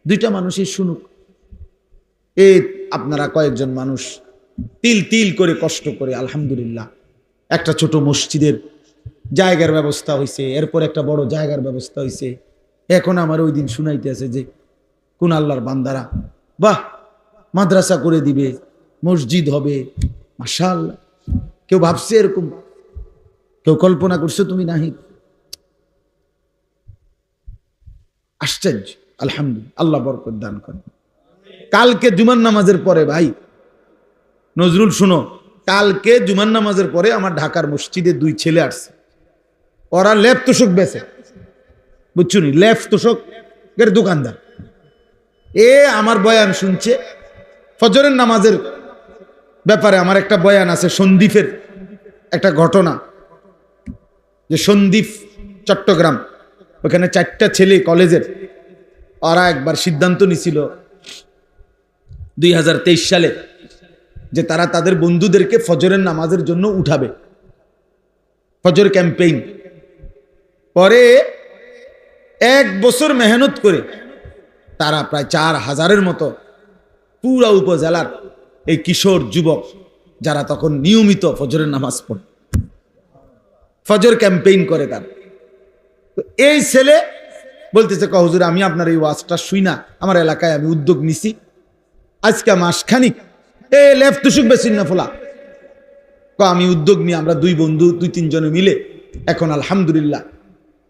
2টা মানুষই শুনুক। এই আপনারা কয়েকজন মানুষ তিল তিল করে কষ্ট করে আলহামদুলিল্লাহ একটা ছোট মসজিদের জায়গার ব্যবস্থা হয়েছে, এরপর একটা বড় জায়গার ব্যবস্থা হয়েছে। এখন আমার ওই দিন শুনাইতে আছে যে কোন আল্লাহর বান্দারা বাহ মাদ্রাসা করে দিবে, মসজিদ হবে, মাশাআল্লাহ। কেউ ভাবছে এরকম? কেউ কল্পনা করছো তুমি? নাহি। আশ্চর্য, আলহামদুলিল্লাহ, আল্লাহ বরকত দান করেন। কালকে জুমার নামাজের পরে, ভাই নজরুল শুনো, কালকে জুমার নামাজের পরে আমার ঢাকার মসজিদে 2 ছেলে আসছে। ওরা ল্যাপ তোষক বেছে, বুঝছো নি, লেফ তোষকের দোকানদার। এ আমার বয়ান শুনছে, ফজরের নামাজের ব্যাপারে আমার একটা বয়ান আছে, সন্দ্বীপের একটা ঘটনা, যে সন্দ্বীপ চট্টগ্রাম, ওখানে 4টা ছেলে কলেজের, ওরা একবার সিদ্ধান্ত নিছিল 2023 সালে যে তারা তাদের বন্ধুদেরকে ফজরের নামাজের জন্য উঠাবে, ফজর ক্যাম্পেইন। পরে 1 বছর মেহনত করে তারা প্রায় 4000-এর মতো পুরা উপজেলার এই কিশোর যুবক, যারা তখন নিয়মিত ফজরের নামাজ পড়ে, ফজর ক্যাম্পেইন করে তার। তো এই ছেলে বলতেছে, হুজুর আমি আপনার এই ওয়াজটা শুই না, আমার এলাকায় আমি উদ্যোগ নিছি, আজকে মাসখানিক লেফট তুষুক বেশি না ফোলা, আমি উদ্যোগ নিয়ে আমরা 2 বন্ধু 2-3 জনে মিলে এখন আলহামদুলিল্লাহ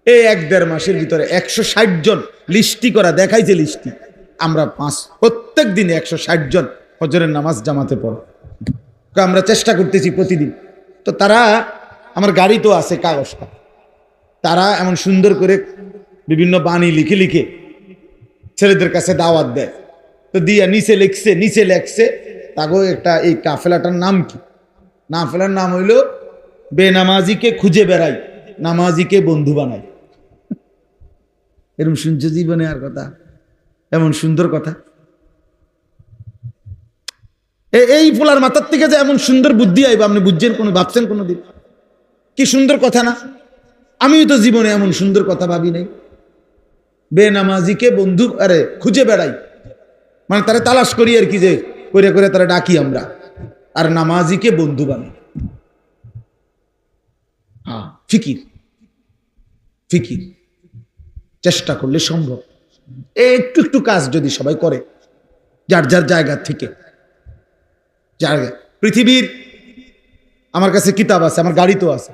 এই 1-1.5 মাসের ভিতরে 160 জন লিস্টি করা দেখাইছে, লিস্টি আমরা প্রত্যেক দিনে 160 জন ফজরের নামাজ জামাতে পড়ো। আমরা চেষ্টা করতেছি প্রতিদিন। তো তারা, আমার গাড়ি তো আছে কাগজটা, তারা এমন সুন্দর করে বিভিন্ন বাণী লিখে লিখে ছেলেদের কাছে দাওয়াত দেয়। তো দিয়া নিচে লেখছে তাগো একটা, এই কাফেলাটার নাম কি? কাফেলার নাম হইল বেনামাজিকে খুঁজে বেড়াই, নামাজিকে বন্ধু বানাই। এরকম শুনছে জীবনে আর কথা? এমন সুন্দর কথা এই ফুলার মাথার থেকে যে এমন সুন্দর বুদ্ধি আইব, আপনি বুঝছেন কোনো, ভাবছেন কোনো দিন? কি সুন্দর কথা না? আমিও তো জীবনে এমন সুন্দর কথা ভাবি নাই। বেনামাজিকে বন্ধু খুঁজে বেড়াই, মানে তারা তালাশ করি আর কি, যে করে করে তারা ডাকি আমরা, আর নামাজিকে বন্ধু বানাই। হ্যাঁ, ফিকির চেষ্টা করলে সম্ভব। একটু একটু কাজ যদি সবাই করে যার যার জায়গা থেকে, পৃথিবীর, আমার কাছে কিতাব আছে, আমার গাড়ি তো আছে,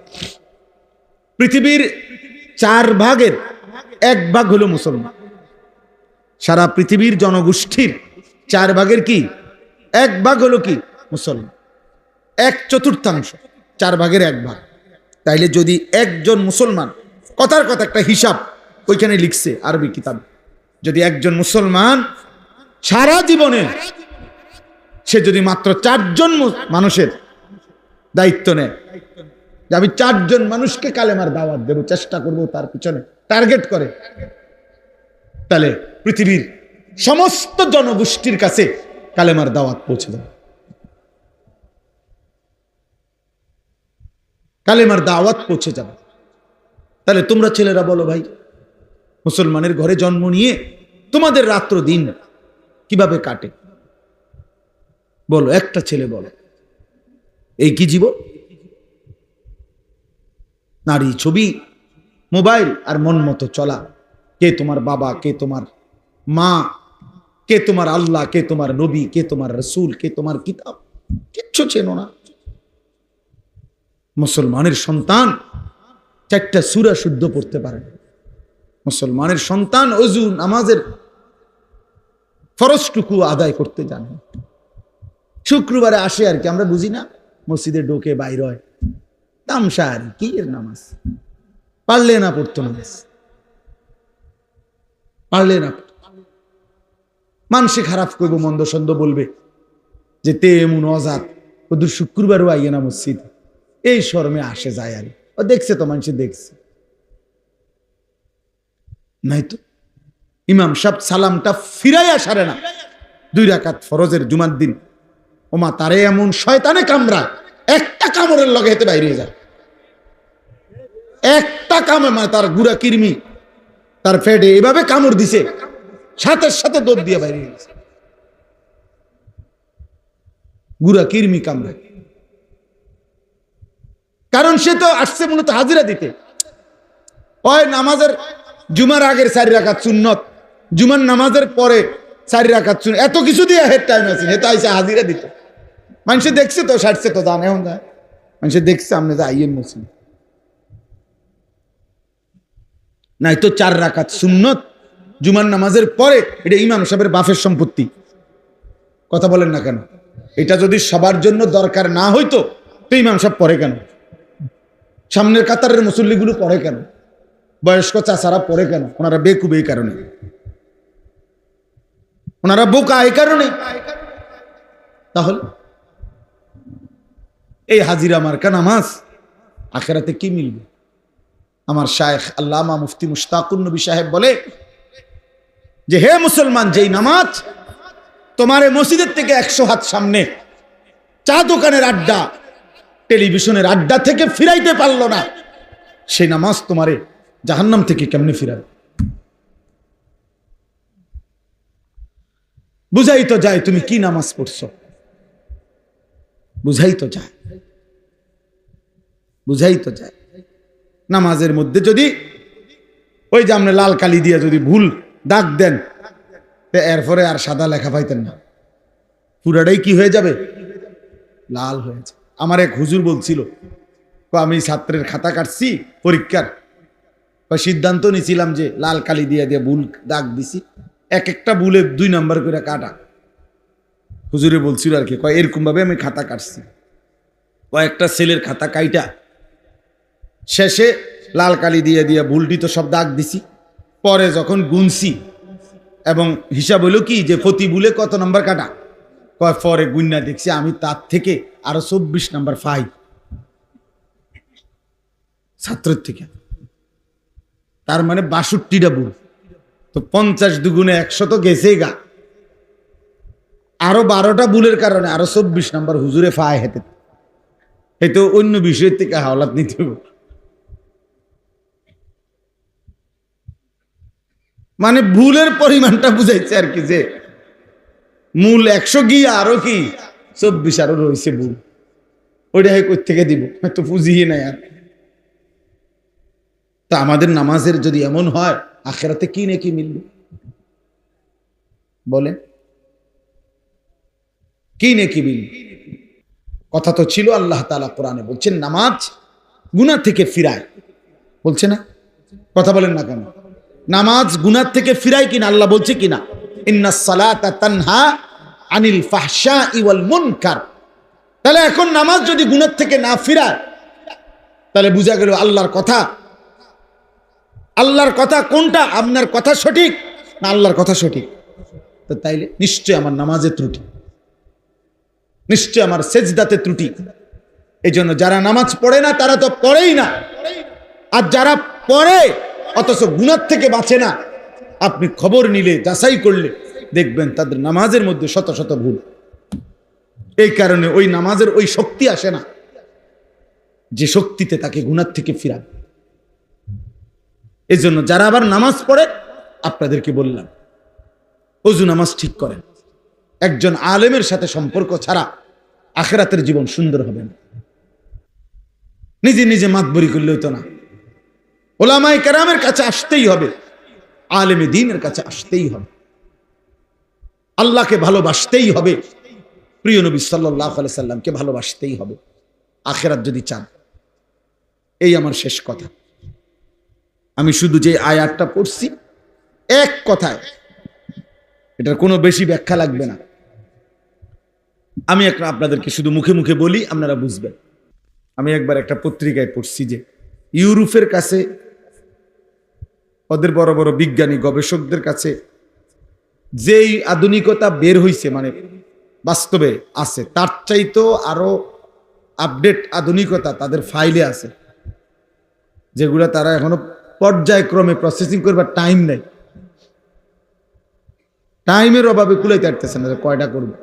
পৃথিবীর 4 ভাগের 1 ভাগ হলো মুসলমান। সারা পৃথিবীর জনগোষ্ঠীর 4 ভাগের কি 1 ভাগ হলো কি মুসলমান, 1/4, 4 ভাগের 1 ভাগ। তাইলে যদি একজন মুসলমান, কথার কথা একটা হিসাব ওইখানে লিখছে আরবি কিতাব, যদি একজন মুসলমান সারা জীবনে সে যদি মাত্র 4 জন মানুষের দায়িত্ব নেয়, যে আমি 4 জন মানুষকে কালেমার দাওয়াত দেব, চেষ্টা করব তার পিছনে টার্গেট করে, তাহলে পৃথিবীর সমস্ত জনগোষ্ঠীর কাছে কালেমার দাওয়াত পৌঁছে যাবে। কালেমার দাওয়াত পৌঁছে যাবে। তাহলে তোমরা ছেলেরা বলো ভাই, মুসলমানের ঘরে জন্ম নিয়ে তোমাদের রাত্র দিন কিভাবে কাটে? বলো, একটা ছেলে বলো, এই কি জীবন? নারী, ছবি, মোবাইল আর মন মতো চলা। কে তোমার বাবা, কে তোমার মা, কে তোমার আল্লাহ, কে তোমার নবী, কে তোমার রসুল, কে তোমার কিতাব, কিচ্ছু চেনো না। মুসলমানের সন্তান 4টা সূরা শুদ্ধ পড়তে পারে না। মুসলমানের সন্তান ওযু নামাজের ফরজটুকু আদায় করতে জানে না। শুক্রবারে আসে আর কি, আমরা বুঝি না, মসজিদে ঢোকে বাইর হয়, তামসা আর কি এর নামাজ, পারলে না পড়তো নামাজ, পারলে না। মানুষে খারাপ করবো, মন্দ সন্দ বলবে যে তে এমন অজাত, ওদের শুক্রবারও আইয়ে না মসজিদ, এই শরমে আসে যায় আর ও দেখছে তো, মানুষে দেখছে নাই তো। ইমাম সাহেব সালামটা ফিরাইয়া সারে না 2 রাকাত ফরজের জুমার দিন, ওমা তারে এমন শয়তানে কামড়া, একটা কামড়ের লগে হেতে বাইরে যায়, একটা কামড়, মানে তার গুড়া কিরমি তার ফেডে এভাবে কামড় দিছে, সাথে সাথে দৌড় দিয়ে বাইরে গেছে, গুড়া কিরমি কামড়ে। কারণ সে তো আসছে মূলত হাজিরা দিতে। ওই নামাজের জুমার আগের 4 রাকাত সুন্নত, জুমার নামাজের পরে 4 রাকাত সুন্নত, এত কিছু দিয়ে হেড টাইম আছে, হেতো আইসে হাজিরা দিতে। মানুষে দেখছে তো, সারছে তো, জানে এখন যায়, মানুষে দেখছে আপনি যে আইয়েন মুসলিম নাই তো 4 রাকাত সুন্নত জুমার নামাজের পরে, এটা ইমাম সাহেবের বাফের সম্পত্তি। কথা বলেন না কেন? এটা যদি সবার জন্য দরকার না হইতো তো ইমাম সাহেব পড়ে কেন? সামনের কাতারের মুসল্লিগুলো পড়ে কেন? বয়স্ক চাচারা পড়ে কেন? ওনারা বেকুব এই কারণে, ওনারা বোকা এই কারণে। তাহলে এই হাজিরা মার্কা নামাজ আখেরাতে কি মিলবে? আমার শায়েখ আল্লামা মুফতি মুশতাকুন নবী সাহেব বলে যে, হে মুসলমান, যেই নামাজ তোমার মসজিদের থেকে 100 হাত সামনে চা দোকানের আড্ডা, টেলিভিশনের আড্ডা থেকে ফিরাইতে পারলো না, সেই নামাজ তোমারে জাহান্নাম থেকে কেমনে ফিরাবে? বুঝাই তো যায় তুমি কি নামাজ পড়ছো, বুঝাই তো যায়, বুঝাই তো যায়। নামাজের মধ্যে যদি ওই যে আপনি লাল কালি দিয়ে যদি ভুল দাগ দেন, এরপরে আর সাদা লেখা পাইতেন না, পুরাটাই কি হয়ে যাবে? লাল হয়ে যাবে। আমার এক হুজুর বলছিল, আমি ছাত্রের খাতা কাটছি পরীক্ষার, সিদ্ধান্ত নিয়েছিলাম যে লাল কালি দিয়ে দিয়ে ভুল দাগ দিছি, এক একটা ভুলে 2 নাম্বার করে কাটা। হুজুরে বলছিল আর কি, এরকম ভাবে আমি খাতা কাটছি, কয়েকটা ছেলের খাতা কাইটা শেষে লাল কালি দিয়ে দিয়ে ভুলটি তো সব দাগ দিছি। পরে যখন গুনছি এবং হিসাব হইল কি যে প্রতি ভুলে কত নাম্বার কাটা, পরে গুন্না দেখছি আমি তার থেকে আরো 24 নাম্বার পাই ছাত্রের থেকে। তার মানে 62টা ভুল, তো 50 দুগুণে 100 তো গেছেই গা। আরো 12টা ভুলের কারণে আরো 24 নাম্বার হুজুরে ফায় হেতে, এই তো অন্য বিষয়ের থেকে হাওলাত নিতে হবে। মানে ভুলের পরিমাণটা বুঝাইছে আর কি, যে মূল 100 গিয়ে আরো কি 24 আরো রয়েছে ভুল, ওইটা কই থেকে দিব, তো বুঝিয়ে নাই আর। তো আমাদের নামাজের যদি এমন হয়, আখেরাতে কি নাকি মিলবে বলেন? কি নাকি মিলবে? কথা তো ছিল, আল্লাহ তাআলা কোরআনে বলছেন নামাজ গুনাহ থেকে ফিরায়, বলছে না? কথা বলেন না কেন? নামাজ গুনাহ থেকে ফিরায় কিনা? আল্লাহ বলছে কিনা, ইন্নাস সালাতা তানহা আনিল ফাহশাই ওয়াল মুনকার। তাহলে এখন নামাজ যদি গুনাহ থেকে না ফিরায়, তাহলে বুঝা গেল আল্লাহর কথা, আল্লাহর কথা কোনটা? আপনার কথা সঠিক না আল্লাহর কথা সঠিক? তো তাইলে নিশ্চয় আমার নামাজে ত্রুটি, নিশ্চয় আমার সেজদাতে ত্রুটি। এই জন্য যারা নামাজ পড়ে না তারা তো পড়েই না, আর যারা পড়ে অথচ গুনাহ থেকে বাঁচে না, আপনি খবর নিলে যাচাই করলে দেখবেন তাদের নামাজের মধ্যে শত শত ভুল। এই কারণে ওই নামাজের ওই শক্তি আসে না যে শক্তিতে তাকে গুনাহ থেকে ফিরাবে। এই জন্য যারা আবার নামাজ পড়ে, আপনাদেরকে বললাম ওযু নামাজ ঠিক করেন। একজন আলেমের সাথে সম্পর্ক ছাড়া আখিরাতের জীবন সুন্দর হবে না। নিজে নিজে মাতবরি করলে হইতো না, ওলামায়ে কেরামের কাছে আসতেই হবে, আলেমে দ্বীনের কাছে আসতেই হবে, আল্লাহকে ভালোবাসতেই হবে, প্রিয় নবী সাল্লাল্লাহু আলাইহি সাল্লামকে ভালোবাসতেই হবে আখিরাত যদি চান। এই আমার শেষ কথা। আমি শুধু যে আয়াতটা পড়ছি এক কথায়, এটার কোনো বেশি ব্যাখ্যা লাগবে না। আমি আপনাদেরকে শুধু মুখে মুখে বলি, আপনারা বুঝবেন। আমি একবার একটা পত্রিকায় পড়ছি যে ইউরোপের কাছে, ওদের বড় বড় বিজ্ঞানী গবেষকদের কাছে যেই আধুনিকতা বের হইছে, মানে বাস্তবে আছে, তার চাইতেও আরো আপডেট আধুনিকতা তাদের ফাইলে আছে, যেগুলো তারা এখনো পর্যায়ক্রমে প্রসেসিং করবার টাইম নেই, টাইমের অভাবে কুলাইতে পারতেছে না। কয়টা করবে,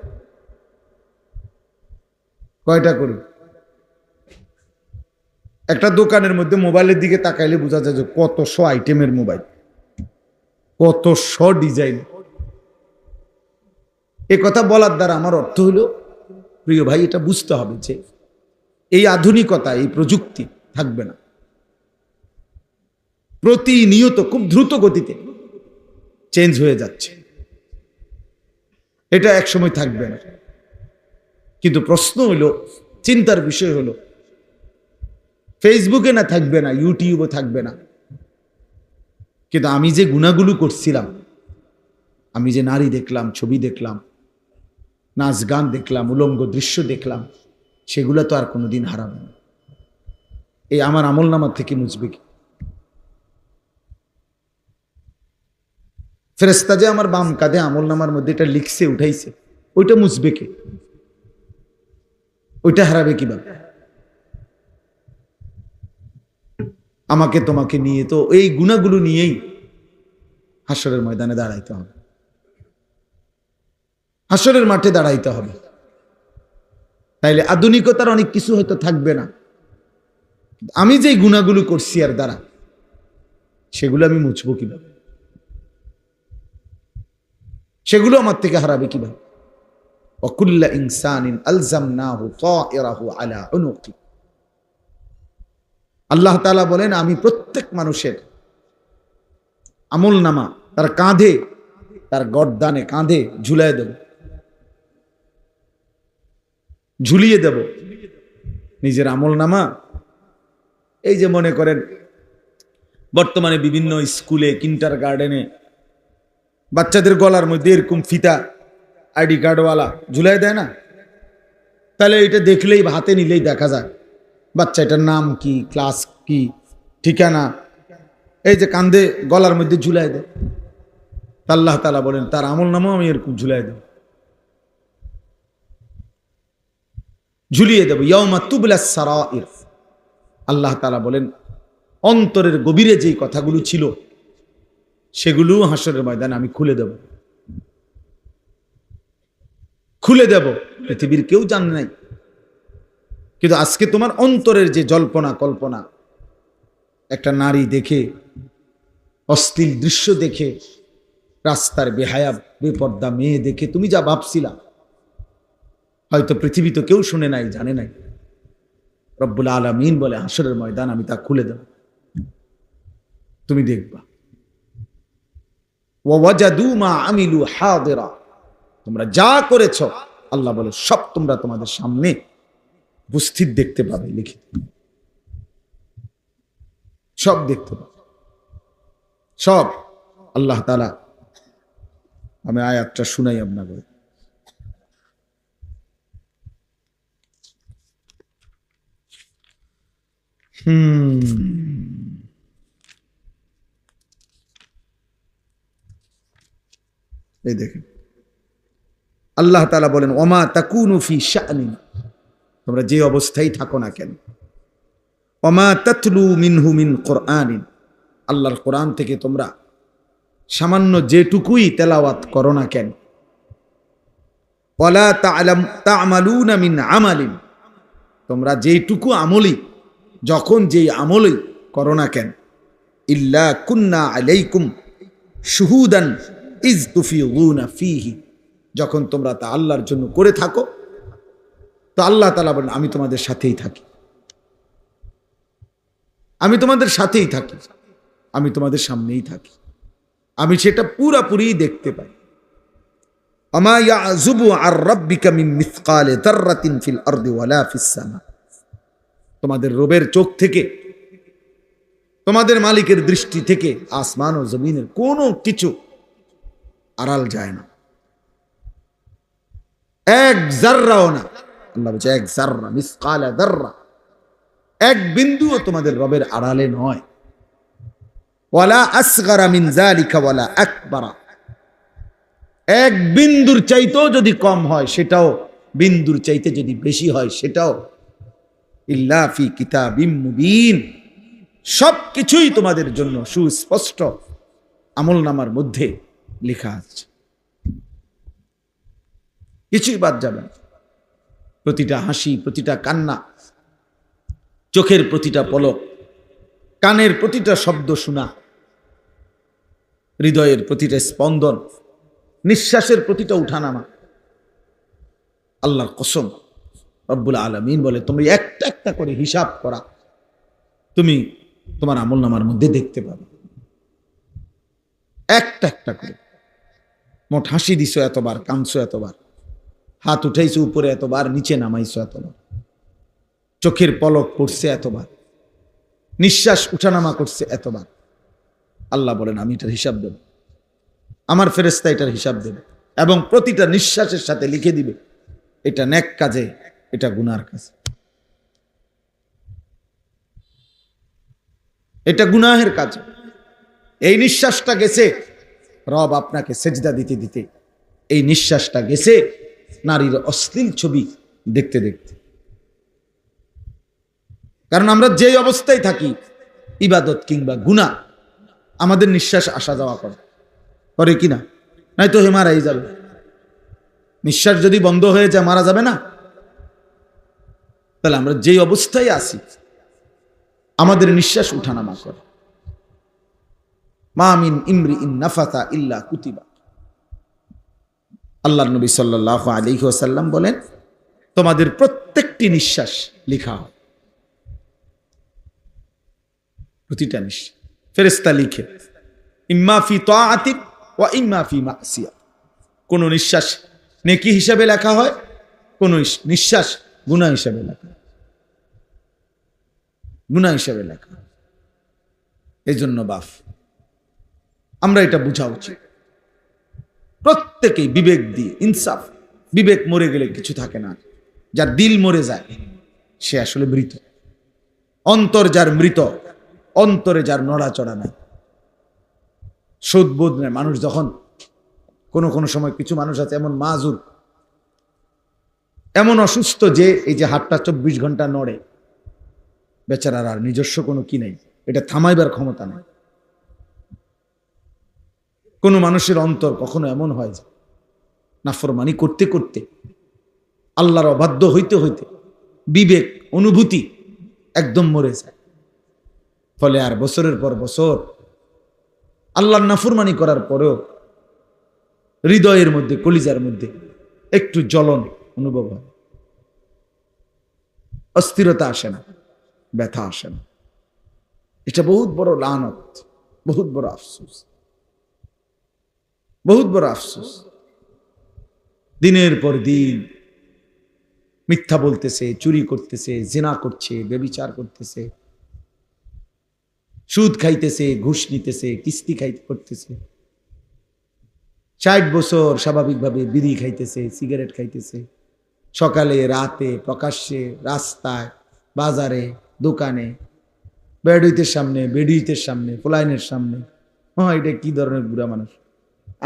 কয়টা করবে? একটা দোকানের মধ্যে মোবাইলের দিকে তাকাইলে বোঝা যায় যে কত শো আইটেমের মোবাইল, কত শো ডিজাইন। এ কথা বলার দ্বারা আমার অর্থ হলো, প্রিয় ভাই, এটা বুঝতে হবে যে এই আধুনিকতা, এই প্রযুক্তি থাকবে না, প্রতিনিয়ত খুব দ্রুত গতিতে চেঞ্জ হয়ে যাচ্ছে, এটা এক সময় থাকবে না। কিন্তু প্রশ্ন হলো, চিন্তার বিষয় হলো, ফেসবুকে না থাকবে না, ইউটিউবে থাকবে না, কিন্তু আমি যে গুনাহগুলো করছিলাম, আমি যে নারী দেখলাম, ছবি দেখলাম, নাচ গান দেখলাম, উলঙ্গ দৃশ্য দেখলাম, সেগুলো তো আর কোনোদিন হারাবে না। এই আমার আমলনামা থেকে মুছবে কি? ফেরেশতা যে আমার বাম কাঁধে আমলনামার মধ্যে এটা লিখছে, উঠাইছে, ওইটা মুছবে কে? ওইটা হারাবে কিভাবে? আমাকে তোমাকে নিয়ে তো এই গুনাহগুলো নিয়েই হাসরের ময়দানে দাঁড়াইতে হবে, হাসরের মাঠে দাঁড়াইতে হবে। তাইলে আধুনিকতার অনেক কিছু হয়তো থাকবে না, আমি যেই গুনাহগুলো করছি আর দ্বারা, সেগুলো আমি মুছবো কিভাবে? সেগুলো আমার থেকে হারাবে কিভাবে? ওয়াকুল্লা ইনসানিন আলজামনাহু তায়রাহু আলা উনুকি। আল্লাহ তাআলা বলেন, আমি প্রত্যেক মানুষের আমলনামা তার কাঁধে, তার গর্দানে কাঁধে ঝুলিয়ে দেব, ঝুলিয়ে দেব নিজের আমলনামা। এই যে মনে করেন বর্তমানে বিভিন্ন স্কুলে, কিন্ডার গার্ডেনে বাচ্চাদের গলার মধ্যে এরকম ফিতা আইডি কার্ডওয়ালা ঝুলাই দেয় না? তাহলে এটা দেখলেই, হাতে নিলেই দেখা যায় বাচ্চা এটার নাম কি, ক্লাস কি, ঠিকানা, এই যে কান্দে গলার মধ্যে ঝুলাই দেয়। আল্লাহ তাআলা বলেন তার আমলনামাও আমি এরকম ঝুলাই দেব, ঝুলিয়ে দেব। ইয়াউমা তুবলাস সারাইর। আল্লাহ তাআলা বলেন অন্তরের গভীরে যেই কথাগুলো ছিল সেগুলো হাসরের ময়দানে আমি খুলে দেব, খুলে দেব। পৃথিবীর কেউ জানে নাই, কিন্তু আজকে তোমার অন্তরের যে জল্পনা কল্পনা, একটা নারী দেখে, অশ্লীল দৃশ্য দেখে, রাস্তার বেহায়া বেপর্দা মেয়ে দেখে তুমি যা ভাবছিলা, হয়তো পৃথিবী তো কেউ শুনে নাই, জানে নাই। রব্বুল আলামিন বলে হাসরের ময়দান আমি তা খুলে দেব, তুমি দেখবা। ওয়াজাদু মা আমিলু হাদিরা। তোমরা যা করেছ আল্লাহ বলে সব তোমরা তোমাদের সামনে উপস্থিত দেখতে পাবে, লিখিত সব দেখতে পাবে, সব। আল্লাহ তাআলা, আমি আয়াতটা শুনাই আপনাদের। এই দেখেন আল্লাহ তাআলা বলেন ওমা তাকুনু ফি শাআনিন, তোমরা যে অবস্থায় থাকো না কেন, ওমা তাতলু মিনহু মিন কুরআনিন, আল্লাহর কোরআন থেকে তোমরা সামান্য যেটুকুই তেলাওয়াত করো না কেন, ওয়ালা তা'মালুনা মিন আমালিন, তোমরা যেটুকু আমলি, যখন যেই আমলি করো না কেন, ইল্লা কুন্না আলাইকুম শুহুদান ইজ তুফিউনা ফীহি, যখন তোমরা তা আল্লাহর জন্য করে থাকো তো আল্লাহ তাআলা বলেন আমি তোমাদের সাথেই থাকি, আমি তোমাদের সাথেই থাকি, আমি তোমাদের সামনেই থাকি, আমি সেটা পুরাপুরি দেখতে পাই। আমা ইয়াযুবু আর রাব্বিকা মিন মিসকালি যাররাতিন ফিল আরদি ওয়ালা ফিস সামা, তোমাদের রবের চোখ থেকে, তোমাদের মালিকের দৃষ্টি থেকে আসমান ও জমিনের কোনো কিছু আড়াল যায় না, এক জাররাও না। আল্লাহ বলছে এক জাররা, মিসকালা যাররা, এক বিন্দুও তোমাদের রবের আড়ালে নয়। ওয়ালা আসগারা মিন যালিকা ওয়ালা আকবারা, এক বিন্দুর চাইতেও যদি কম হয় সেটাও, বিন্দুর চাইতে যদি বেশি হয় সেটাও, ইল্লা ফি কিতাবিম মুবিন, সবকিছুই তোমাদের জন্য সুস্পষ্ট আমলনামার মধ্যে লেখা আছে, কিছুই বাদ যাবে না। প্রতিটা হাসি, প্রতিটা কান্না, চোখের প্রতিটা পলক, কানের প্রতিটা শব্দ শোনা, হৃদয়ের প্রতিটা স্পন্দন, নিঃশ্বাসের প্রতিটা উঠানামা, আল্লাহর কসম রব্বুল আলামিন বলে তুমি একটা একটা করে হিসাব করা, তুমি তোমার আমলনামার মধ্যে দেখতে পাবে, একটা একটা করে। মোট হাসি দিছো এতবার, কাঁদছো এতবার, হাত উঠাইছো উপরে এতবার, নিচে নামাইছো এতবার, চোখের পলক পড়ছে এতবার, নিঃশ্বাস উঠানামা করছে এতবার। আল্লাহ বলেন আমি এটার হিসাব দেব, আমার ফেরেশতা এটার হিসাব দেবে, এবং প্রতিটা নিঃশ্বাসের সাথে লিখে দিবে এটা নেক কাজে, এটা গুনার কাজে, এটা গুনাহের কাজে। এই নিঃশ্বাসটা গেছে রব আপনাকে সেজদা দিতে দিতে এই নিঃশ্বাসটা গেছে নারীর অশ্লীল ছবি দেখতে দেখতে। কারণ আমরা যে অবস্থায় থাকি, ইবাদত কিংবা গুনাহ, আমাদের নিঃশ্বাস আসা যাওয়া করে কিনা? নাই তো হে মারাই যাবে। নিঃশ্বাস যদি বন্ধ হয়ে যায় মারা যাবে না? তাহলে আমরা যে অবস্থায় আছি আমাদের নিঃশ্বাস উঠানামা করে। মা মিন ইমরিইন নাফাসা ইল্লা কুতিবা। আল্লাহর নবী সাল্লাল্লাহু আলাইহি ওয়াসাল্লাম বলেন, তোমাদের প্রত্যেকটি নিঃশ্বাস লেখা হয়, প্রতিটা নিঃশ্বাস ফেরেশতা লিখে, ইম্মা ফি তাআতিন ওয়া ইম্মা ফি মাসিয়া। কোন নিঃশ্বাস নেকি হিসাবে লেখা হয়, কোন নিঃশ্বাস গুনাহ হিসাবে লেখা, গুনাহ হিসাবে লেখা। এই জন্য বাপ, আমরা এটা বোঝা উচিত। প্রত্যেকেই বিবেক দিয়ে, ইনসাফ। বিবেক মরে গেলে কিছু থাকে না। যার দিল মরে যায় সে আসলে মৃত। অন্তর যার মৃত, অন্তরে যার নড়াচড়া নাই, সুদবোধ নেই। মানুষ যখন কোনো সময় কিছু মানুষ আছে এমন মাজুর, এমন অসুস্থ যে এই যে হাতটা 24 ঘন্টা নড়ে, বেচারার আর নিজস্ব কোনো কি নেই, এটা থামাইবার ক্ষমতা নেই। কোন মানুষের অন্তর কখনো এমন হয় যে নাফরমানি করতে করতে, আল্লাহর অবাধ্য হইতে হইতে বিবেক অনুভূতি একদম মরে যায়। ফলে আর বছরের পর বছর আল্লাহর নাফরমানি করার পরেও হৃদয়ের মধ্যে, কলিজার মধ্যে একটু জ্বলন অনুভব হয়, অস্থিরতা আসে না, ব্যথা আসে না। এটা বহুত বড় লানত, বহুত বড় আফসোস, বহুত বড় আফসোস। দিনের পর দিন মিথ্যা বলতেছে, চুরি করতেছে, জিনা করছে, ব্যভিচার করতেছে, সুদ খাইতেছে, ঘুষ নিতেছে, কিস্তি করতেছে। 60 বছর স্বাভাবিকভাবে বিড়ি খাইতেছে, সিগারেট খাইতেছে, সকালে রাতে প্রকাশ্যে, রাস্তায়, বাজারে, দোকানে, বেডুইতের সামনে, বেডুইতের সামনে, পোলাইনের সামনে। হ্যাঁ, এটা কি ধরনের বুড়া মানুষ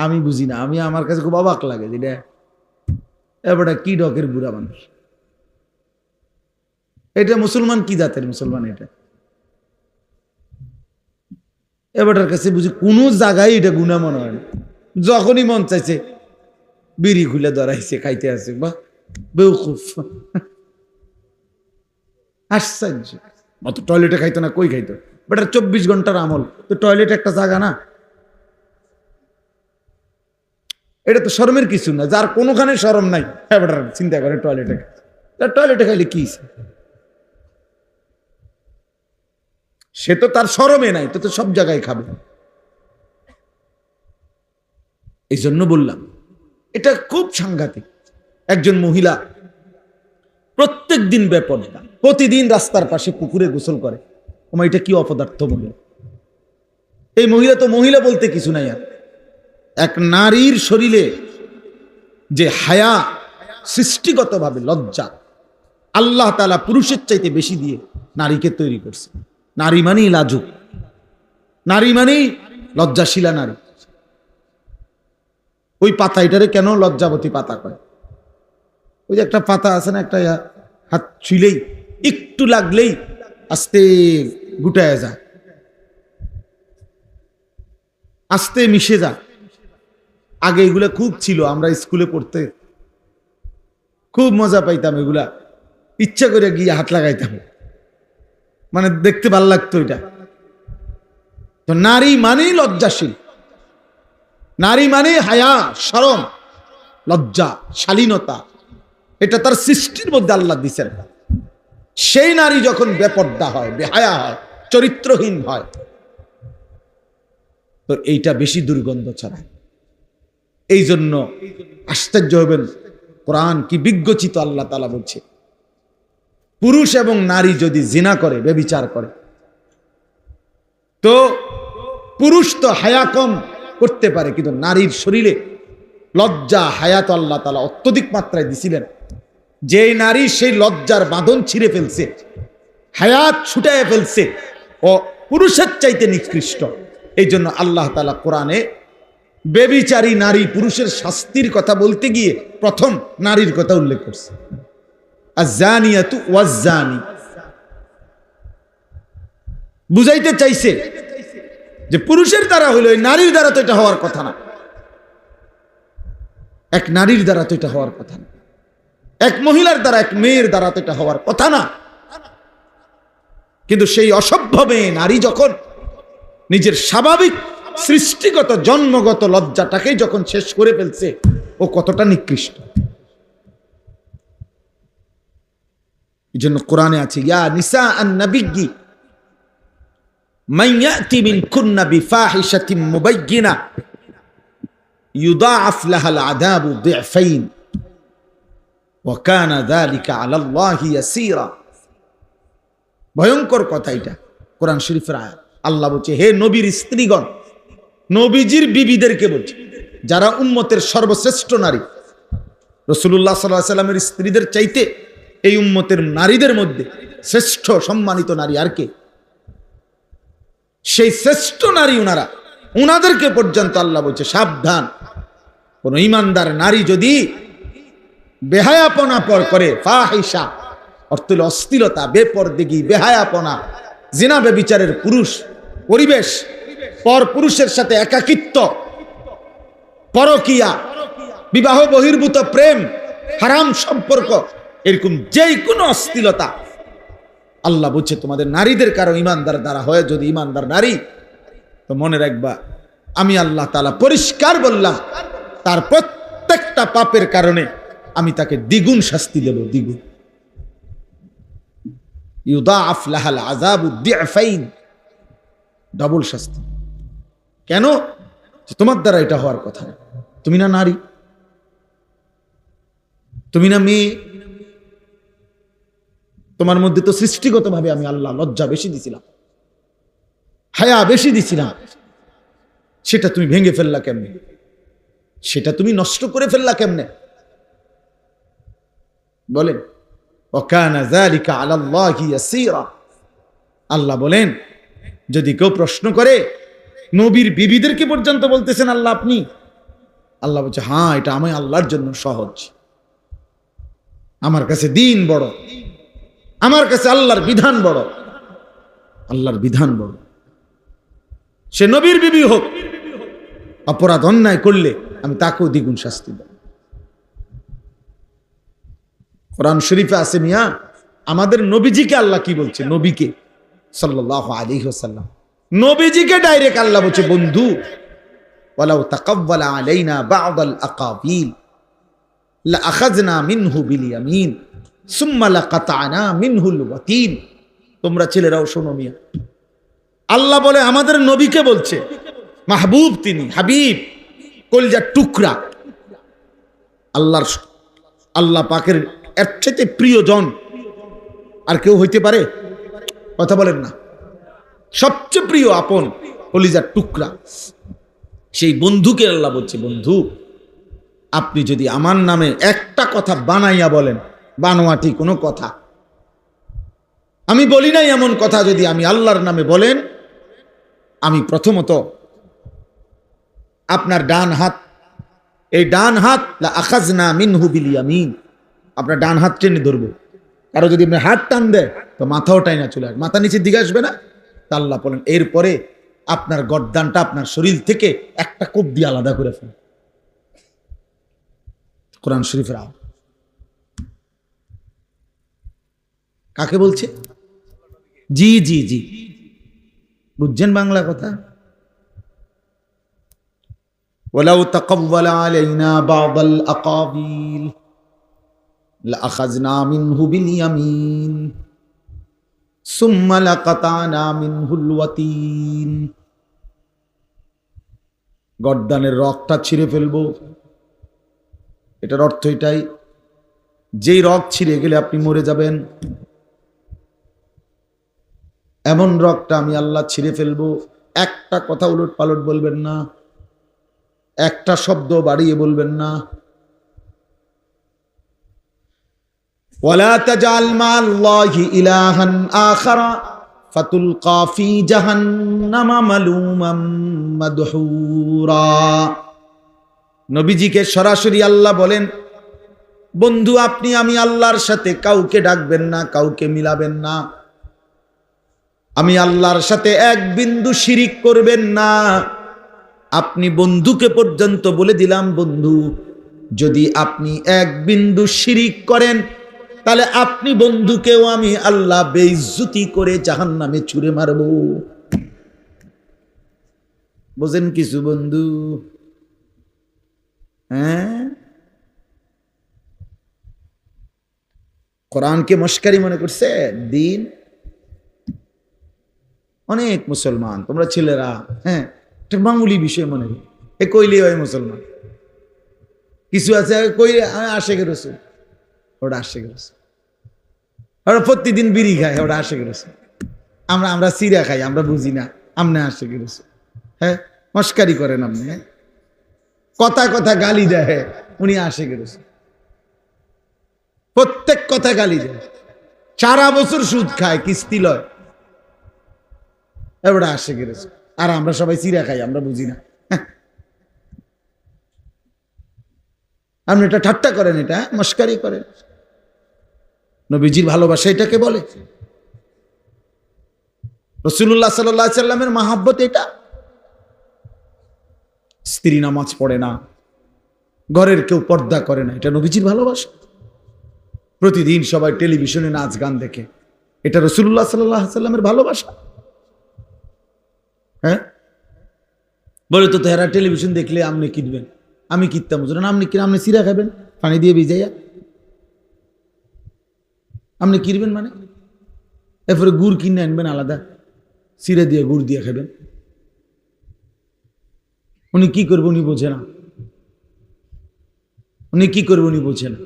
আমি বুঝি না। আমার কাছে খুব অবাক লাগে যেটা এবারটা কি ডকের বুড়া মানুষ। এটা মুসলমান কি জাতের মুসলমান? এটা এবারটার কাছে বুঝি কোনো জায়গায় এটা গুনাহ মনে হয় না। যখনই মন চাইছে বিড়ি খুলে ধরাইছে, খাইতে আছে। বা বেউকুফ, আশ্চর্য। অত টয়লেটে খাইতো না, কই খাইতো? বেটার 24 ঘন্টার আমল, তো টয়লেট একটা জায়গা না? এটা তো শরমের কিছু না। যার কোনোখানে শরম নাই, হ্যাঁ বেটার চিন্তা করে টয়লেটে, টয়লেটে খাইলে কি সে তো তার শরমে নাই, তো সব জায়গায় খাবে। এই জন্য বললাম এটা খুব সাংঘাতিক। একজন মহিলা প্রত্যেক দিন বেপরদা, প্রতিদিন রাস্তার পাশে পুকুরে গোসল করে। ওমা, এটা কি অপদার্থ মহিলা! এই মহিলা তো মহিলা বলতে কিছু নাই। আর এক নারীর শরীরে যে হায়া, সৃষ্টিগতভাবে লজ্জা, আল্লাহ তাআলা পুরুষের চাইতে বেশি দিয়ে নারীকে তৈরি করছে। নারী মানেই লাজুক, নারী মানেই লজ্জাশীলা নারী। ওই পাতা, এটারে কেন লজ্জাবতী পাতা কয়? ওই যে একটা পাতা আছে না, একটা হাত ছুইলেই, একটু লাগলেই আস্তে গুটায় যায়, আস্তে মিশে যায়। আগে এগুলা খুব ছিল, আমরা স্কুলে পড়তে খুব মজা পাইতাম। এগুলা ইচ্ছা করে গিয়ে হাত লাগাইতাম, মানে দেখতে ভাল লাগতো এটা। তো নারী মানেই লজ্জাশীল, নারী মানে হায়া, শরম, লজ্জা, শালীনতা। এটা তার সৃষ্টির মধ্যে আল্লাহ দিছেন। সেই নারী যখন বেপর্দা হয়, বেহায়া হয়, চরিত্রহীন হয়, তো এইটা বেশি দুর্গন্ধ ছড়ায়। এই জন্য আশ্চর্য হবেন, কোরআন কি বিজ্ঞচিত আল্লাহ তাআলা বলছে, পুরুষ এবং নারী যদি জিনা করে, ব্যভিচার করে, তো পুরুষ তো হায়া কম করতে পারে, কিন্তু নারীর শরীরে লজ্জা, হায়াত আল্লাহ তাআলা অত্যধিক মাত্রায় দিছিলেন। যে নারী সেই লজ্জার বাঁধন ছিঁড়ে ফেলছে, হায়াত ছুটায় ফেলছে, ও পুরুষের চাইতে নিকৃষ্ট। এই জন্য আল্লাহ তাআলা কোরআনে বেবিচারী নারী পুরুষের শাস্তির কথা বলতে গিয়ে প্রথম নারীর কথা উল্লেখ করছে, আয-যানিয়াতু ওয়াজ-যানি। বুঝাইতে চাইছে যে পুরুষের দ্বারা হইল, নারীর দ্বারা তো এটা হওয়ার কথা না, এক নারীর দ্বারা তো এটা হওয়ার কথা না, এক মহিলার দ্বারা, এক মেয়ের দ্বারা তো এটা হওয়ার কথা না। কিন্তু সেই অসভ্য মেয়ে নারী যখন নিজের স্বাভাবিক সৃষ্টিগত জন্মগত লজ্জাটাকেই যখন শেষ করে ফেলছে, ও কতটা নিকৃষ্ট। এই জন্য কোরআনে আছে, ইয়া নিসা আন-নবিয়্যি মান ইয়াতি মিনকুন্না বিফাহিশাতিন মুবায়্যিনা ইউদাআফ লাহাল আযাবু দি'ফাইন ওয়া কানা যালিকা আলাল্লাহি ইয়াসীরা। ভয়ঙ্কর কথা এটা, কোরআন শরীফের আয়াত। আল্লাহ বলছে, হে নবীর স্ত্রীগণ, নবীজির বিবিদেরকে বলছে, যারা উম্মতের সর্বশ্রেষ্ঠ নারী, রাসূলুল্লাহ সাল্লাল্লাহু আলাইহি ওয়াসাল্লামের স্ত্রীদের চাইতে এই উম্মতের নারীদের মধ্যে শ্রেষ্ঠ সম্মানিত নারী আর কে? সেই শ্রেষ্ঠ নারী উনারা, উনাদেরকে পর্যন্ত আল্লাহ বলছে সাবধান, কোন ঈমানদার নারী যদি বেহায়াপনা করে, ফাহিশা অর্থ হলো অশ্লীলতা, বেপরদেগি, বেহায়াপনা, জিনা ব্যভিচারের পুরুষ পরিবেশ, পর পুরুষের সাথে একাকিত্ব, পরকিয়া, বিবাহ বহির্ভূত প্রেম, হারাম সম্পর্ক, এরকম যেই কোনো অশ্লীলতা, আল্লাহ বলছে তোমাদের নারীদের কারো ঈমানদার দ্বারা হয়, যদি ঈমানদার নারী, তো মনে রাখবা আমি আল্লাহ তাআলা পরিষ্কার বললাম, তার প্রত্যেকটা পাপের কারণে আমি তাকে দ্বিগুণ শাস্তি দেব, দ্বিগুণ। ইউদাআফ লাহাল আযাবু দি'ফাইন, ডাবল শাস্তি। কেন? তোমার দ্বারা এটা হওয়ার কথা না, তুমি না নারী, তুমি না মেয়ে, তোমার মধ্যে তো সৃষ্টিগতভাবে আমি আল্লাহ লজ্জা বেশি দিছিলাম, হায়া বেশি দিছিলাম, সেটা তুমি ভেঙে ফেললা কেমনে? সেটা তুমি নষ্ট করে ফেললা কেমনে? বলেন, ওয়াকানা যালিকা আলাল্লাহি ইয়াসীরা। আল্লাহ বলেন, যদি কেউ প্রশ্ন করে, নবীর বিবিদেরকে পর্যন্ত বলতেছেন আল্লাহ আপনি, আল্লাহ বলছে হ্যাঁ, এটা আমি আল্লাহর জন্য সহজ, আমার কাছে দিন বড়, আমার কাছে আল্লাহর বিধান বড়, আল্লাহর বিধান বড়। সে নবীর বিবি হোক, অপরাধ অন্যায় করলে আমি তাকেও দ্বিগুণ শাস্তি দেব। কোরআন শরীফে আছে মিয়া, আমাদের নবীজিকে আল্লাহ কি বলছে? নবীকে সাল্লাল্লাহু আলাইহি ওয়াসাল্লাম, নবীজিকে ডাইরেক্ট আল্লাহ বলছে বন্ধু, ওয়ালাউ তাকাব্বালা আলাইনা বা'দাল আকাবিল লাআখাযনা মিনহু বিল ইয়ামিন সুম্মা লাকাতা'না মিনহুল ওয়াতিন। তোমরা ছেলেরাও শোনো মিয়া, আল্লাহ বলে আমাদের নবীকে বলছে, মাহবুব তিনি, হাবিব, কলিজার টুকরা, আল্লাহ পাকের এর চাইতে প্রিয়জন আর কেউ হইতে পারে? কথা বলেন না। সবচেয়ে প্রিয় আপন কলিজার টুকরা, সেই বন্ধুকে আল্লাহ বলছে, বন্ধু আপনি যদি আমার নামে একটা কথা বানাইয়া বলেন, বানোয়াটি কোনো কথা, আমি বলি নাই এমন কথা, যদি আমি আল্লাহর নামে বলেন, আমি প্রথমত আপনার ডান হাত, এই ডান হাত লাআখাযনা মিনহু বিল ইয়ামিন, আপনার ডান হাত টেনে ধরবো। কারো যদি আপনি হাত টান দেয় তো মাথাও টাইনা চলে আসবে, মাথা নিচের দিকে আসবে না? তা আল্লাহ বলেন এরপরে আপনার গর্দানটা আপনার শরীর থেকে একটা কোপ দিয়ে আলাদা করে ফেলেন। কোরআন শরীফের আয়াত। কাকে বলছে? জি জি জি, বুঝছেন বাংলা কথা? ওয়ালাউ তাকাব্বালা আলাইনা বা'দাল আকাবিল লাআখাযনা মিনহু বিল ইয়ামিন সুম্মা লাকাতা'না মিনহুল ওয়াতিন। গর্দানের রগটা ছিঁড়ে ফেলবো, এটার অর্থ এটাই, যেই রগ ছিঁড়ে গেলে আপনি মরে যাবেন, এমন রগটা আমি আল্লাহ ছিঁড়ে ফেলবো। একটা কথা উলট পালট বলবেন না, একটা শব্দ বাড়িয়ে বলবেন না। ওয়ালা তাজাল মা'আল্লাহি ইলাহান আখারা ফাতুলকা ফি জাহান্নামা মালুমান মাদহুরা। নবীজিকে সরাসরি আল্লাহ বলেন, বন্ধু আপনি আমি আল্লাহর সাথে কাউকে ডাকবেন না, কাউকে মিলাবেন না। আমি আল্লাহর সাথে এক বিন্দু শিরিক করবেন না। আপনি বন্ধুকে পর্যন্ত বলে দিলাম, বন্ধু যদি আপনি এক বিন্দু শিরিক করেন তাহলে আপনি বন্ধুকেও আমি আল্লাহ বেইজ্জতি করে জাহান্নামে ছুঁড়ে মারব। বোঝেন কিছু বন্ধু? হ্যাঁ, কোরআনকে মস্কারি মনে করছে দিন। অনেক মুসলমান তোমরা ছেলেরা, হ্যাঁ, একটা মামুলি বিষয় মনে করি, এ কইলে হয় মুসলমান। কিছু আছে কই আশেকের রসুল, ওটা আশেকের রসুল। ওরা প্রতিদিন বিড়ি খায়, ওটা আশেকের রসুল। আমরা সিরা খাই, আমরা বুঝি না, আমনে আশেকের রসুল। হ্যাঁ, মস্কারি করেন আপনি, হ্যাঁ, কথা কথা গালি দেয়, উনি আশেকের রসুল। প্রত্যেক কথা গালি দেয়, সারা বছর সুদ খায়, কিস্তি লয়, এবার আশেকের রসুল। আর আমরা সবাই চিরা খাই, আমরা বুঝি না। আপনি এটা ঠাট্টা করেন, এটা মস্কারি করেন। নবীজির ভালোবাসা এটাকে বলে। রাসূলুল্লাহ সাল্লাল্লাহু আলাইহি সাল্লামের মহব্বত এটা। স্ত্রী নামাজ পড়ে না, ঘরের কেউ পর্দা করে না, এটা নবীজির ভালোবাসা। প্রতিদিন সবাই টেলিভিশনে নাচ গান দেখে, এটা রাসূলুল্লাহ সাল্লাল্লাহু আলাইহি সাল্লামের ভালোবাসা। হ্যাঁ, বলে তো এরা টেলিভিশন দেখলে আপনি কিনবেন, আমি কিনতাম, বুঝলেন? আপনি কিনে আপনি সিরা খাবেন পানি দিয়ে ভিজাইয়া, আপনি কিনবেন মানে? এরপরে গুড় কিনে আনবেন আলাদা, সিরা দিয়ে গুড় দিয়ে খাবেন। উনি কি করবে উনি বোঝে না, উনি কি করবে উনি বোঝে না।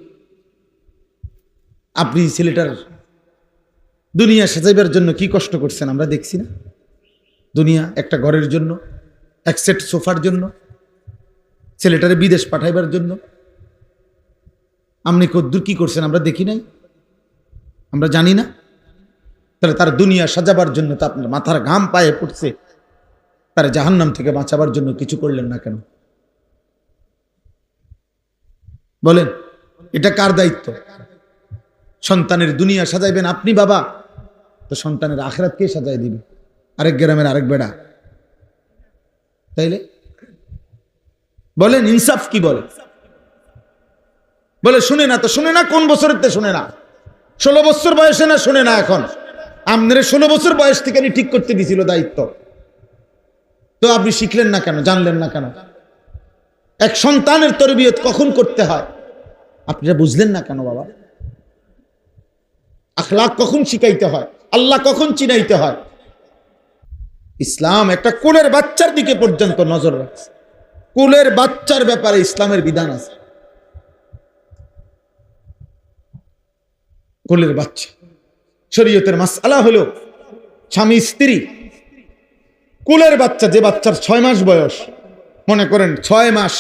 আপনি ছেলেটার দুনিয়া সাজাইবার জন্য কি কষ্ট করছেন আমরা দেখছি না? দুনিয়া একটা ঘরের জন্য, এক সেট সোফার জন্য, ছেলেটারে বিদেশ পাঠাইবার জন্য আপনি কদ্দুর কি করছেন আমরা দেখি নাই, আমরা জানি না? তাহলে তার দুনিয়া সাজাবার জন্য তো আপনার মাথার ঘাম পায়ে পড়ছে, তার জাহান্নাম থেকে বাঁচাবার জন্য কিছু করলেন না কেন? বলেন, এটা কার দায়িত্ব? সন্তানের দুনিয়া সাজাইবেন আপনি বাবা, তো সন্তানের আখিরাত কে সাজাই দিবে? আরেক গ্রামের আরেক বেড়া? তাইলে বলেন ইনসাফ কি বলে? বলে শুনে না, তো শুনে না কোন বছরের তে শুনে না? 16 বছর বয়সে না শুনে না? এখন আপনার 16 বছর বয়স থেকে ঠিক করতে দিছিল দায়িত্ব, তো আপনি শিখলেন না কেন, জানলেন না কেন? এক সন্তানের তরবিয়ত কখন করতে হয় আপনারা বুঝলেন না কেন বাবা? আখলাক কখন শিখাইতে হয়, আল্লাহ কখন চিনাইতে হয়? ইসলাম একটা কোলের বাচ্চার দিকে পর্যন্ত নজর রাখছে। কোলের বাচ্চার ব্যাপারে ইসলামের বিধান আছে। কোলের বাচ্চা শরীয়তের মাসআলা হলো স্বামী স্ত্রী, কোলের বাচ্চা যে বাচ্চার 6 মাস বয়স, মনে করেন 6 মাস,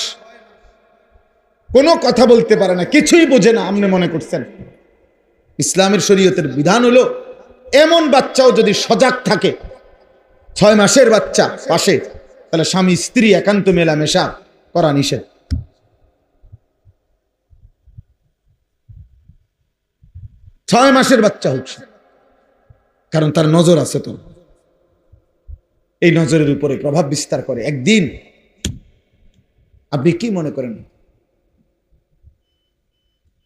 কোনো কথা বলতে পারে না, কিছুই বোঝে না, আপনি মনে করছেন ইসলামের শরীয়তের বিধান হলো এমন বাচ্চাও যদি সজাগ থাকে, 6 মাসের বাচ্চা পাশে, তাহলে স্বামী স্ত্রী একান্ত মেলামেশা করা নিষেধ। ছয় মাসের বাচ্চা হচ্ছে, কারণ তার নজর আছে, তো এই নজরের উপরে প্রভাব বিস্তার করে। একদিন আপনি কি মনে করেন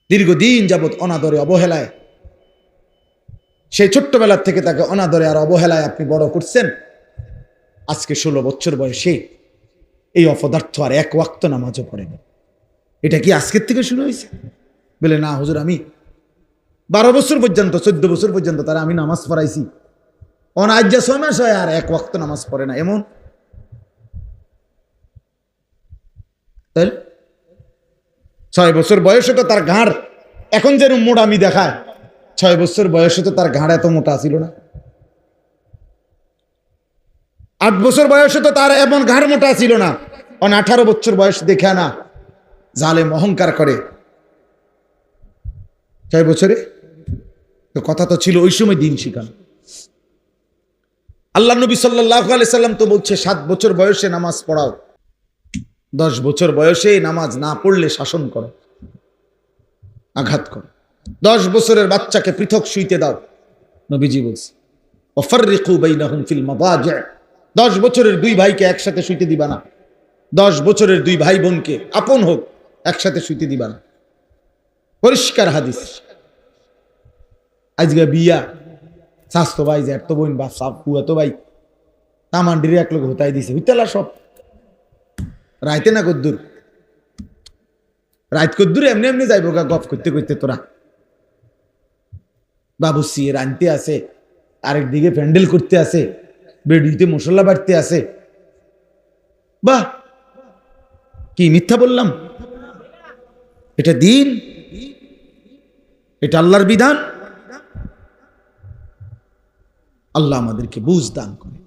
দীর্ঘদিন যাবৎ অনাদরে অবহেলায়, সেই ছোট্টবেলার থেকে তাকে অনাদরে আর অবহেলায় আপনি বড় করছেন, আজকে 16 বছর বয়সে এই অপদার্থ আর 1 ওয়াক্ত নামাজও পড়ে না। এটা কি আজকের থেকে শুরু হয়েছে? বলে না হুজুর, আমি 12 বছর পর্যন্ত 14 বছর পর্যন্ত তারা আমি নামাজ পড়াইছি, আজ যা 6 মাস হয় আর 1 ওয়াক্ত নামাজ পড়ে না, এমন? তাহলে 6 বছর বয়সে তো তার ঘাড় এখন যেরকম মোটামি দেখায়, 6 বছর বয়সে তো তার ঘাড় এত মোটা ছিল না। 8 বছর বয়সে তো তার এমন ঘাড় মোটা ছিল না। 18 বছর বয়স দেখে না জালেম অহংকার করে, 6 বছরে তো কথা তো ছিল ওই সময় দিন শিখানো। আল্লাহ নবী সাল্লাল্লাহু আলাইহি সাল্লাম তো বলছে 7 বছর বয়সে নামাজ পড়াও। 10 বছর বয়সে নামাজ না পড়লে শাসন করো, আঘাত করো। 10 বছরের বাচ্চাকে পৃথক শুইতে দাও, নবীজি বলছে ওয়াফাররিকু বাইনাহুম ফিল মাদাজি'। 10 বছরের দুই ভাইকে একসাথে শুইতে দিবা না। 10 বছরের দুই ভাই বোনকে আপন হোক একসাথে শুইতে দিবা না। পরিষ্কার হাদিস। আজকে বিয়া স্বাস্থ্য ভাই যে এত বোন বাপ সাপ পুয়া তো ভাই তামান্ডিরে এক লোক হতাই দিছে হুইতালা সব রাইতে না কদ্দুর রাইত কদ্দুর এমনি এমনি যাইব গা গপ করতে করতে। তোরা বাবু সিয়ে রানতে আছে, আরেক দিকে প্যান্ডেল করতে আছে, বেডিতে মশলা বাড়তে আছে। বাহ, কি মিথ্যা বললাম? এটা দিন, এটা আল্লাহর বিধান। আল্লাহ আমাদেরকে বুঝ দান করে।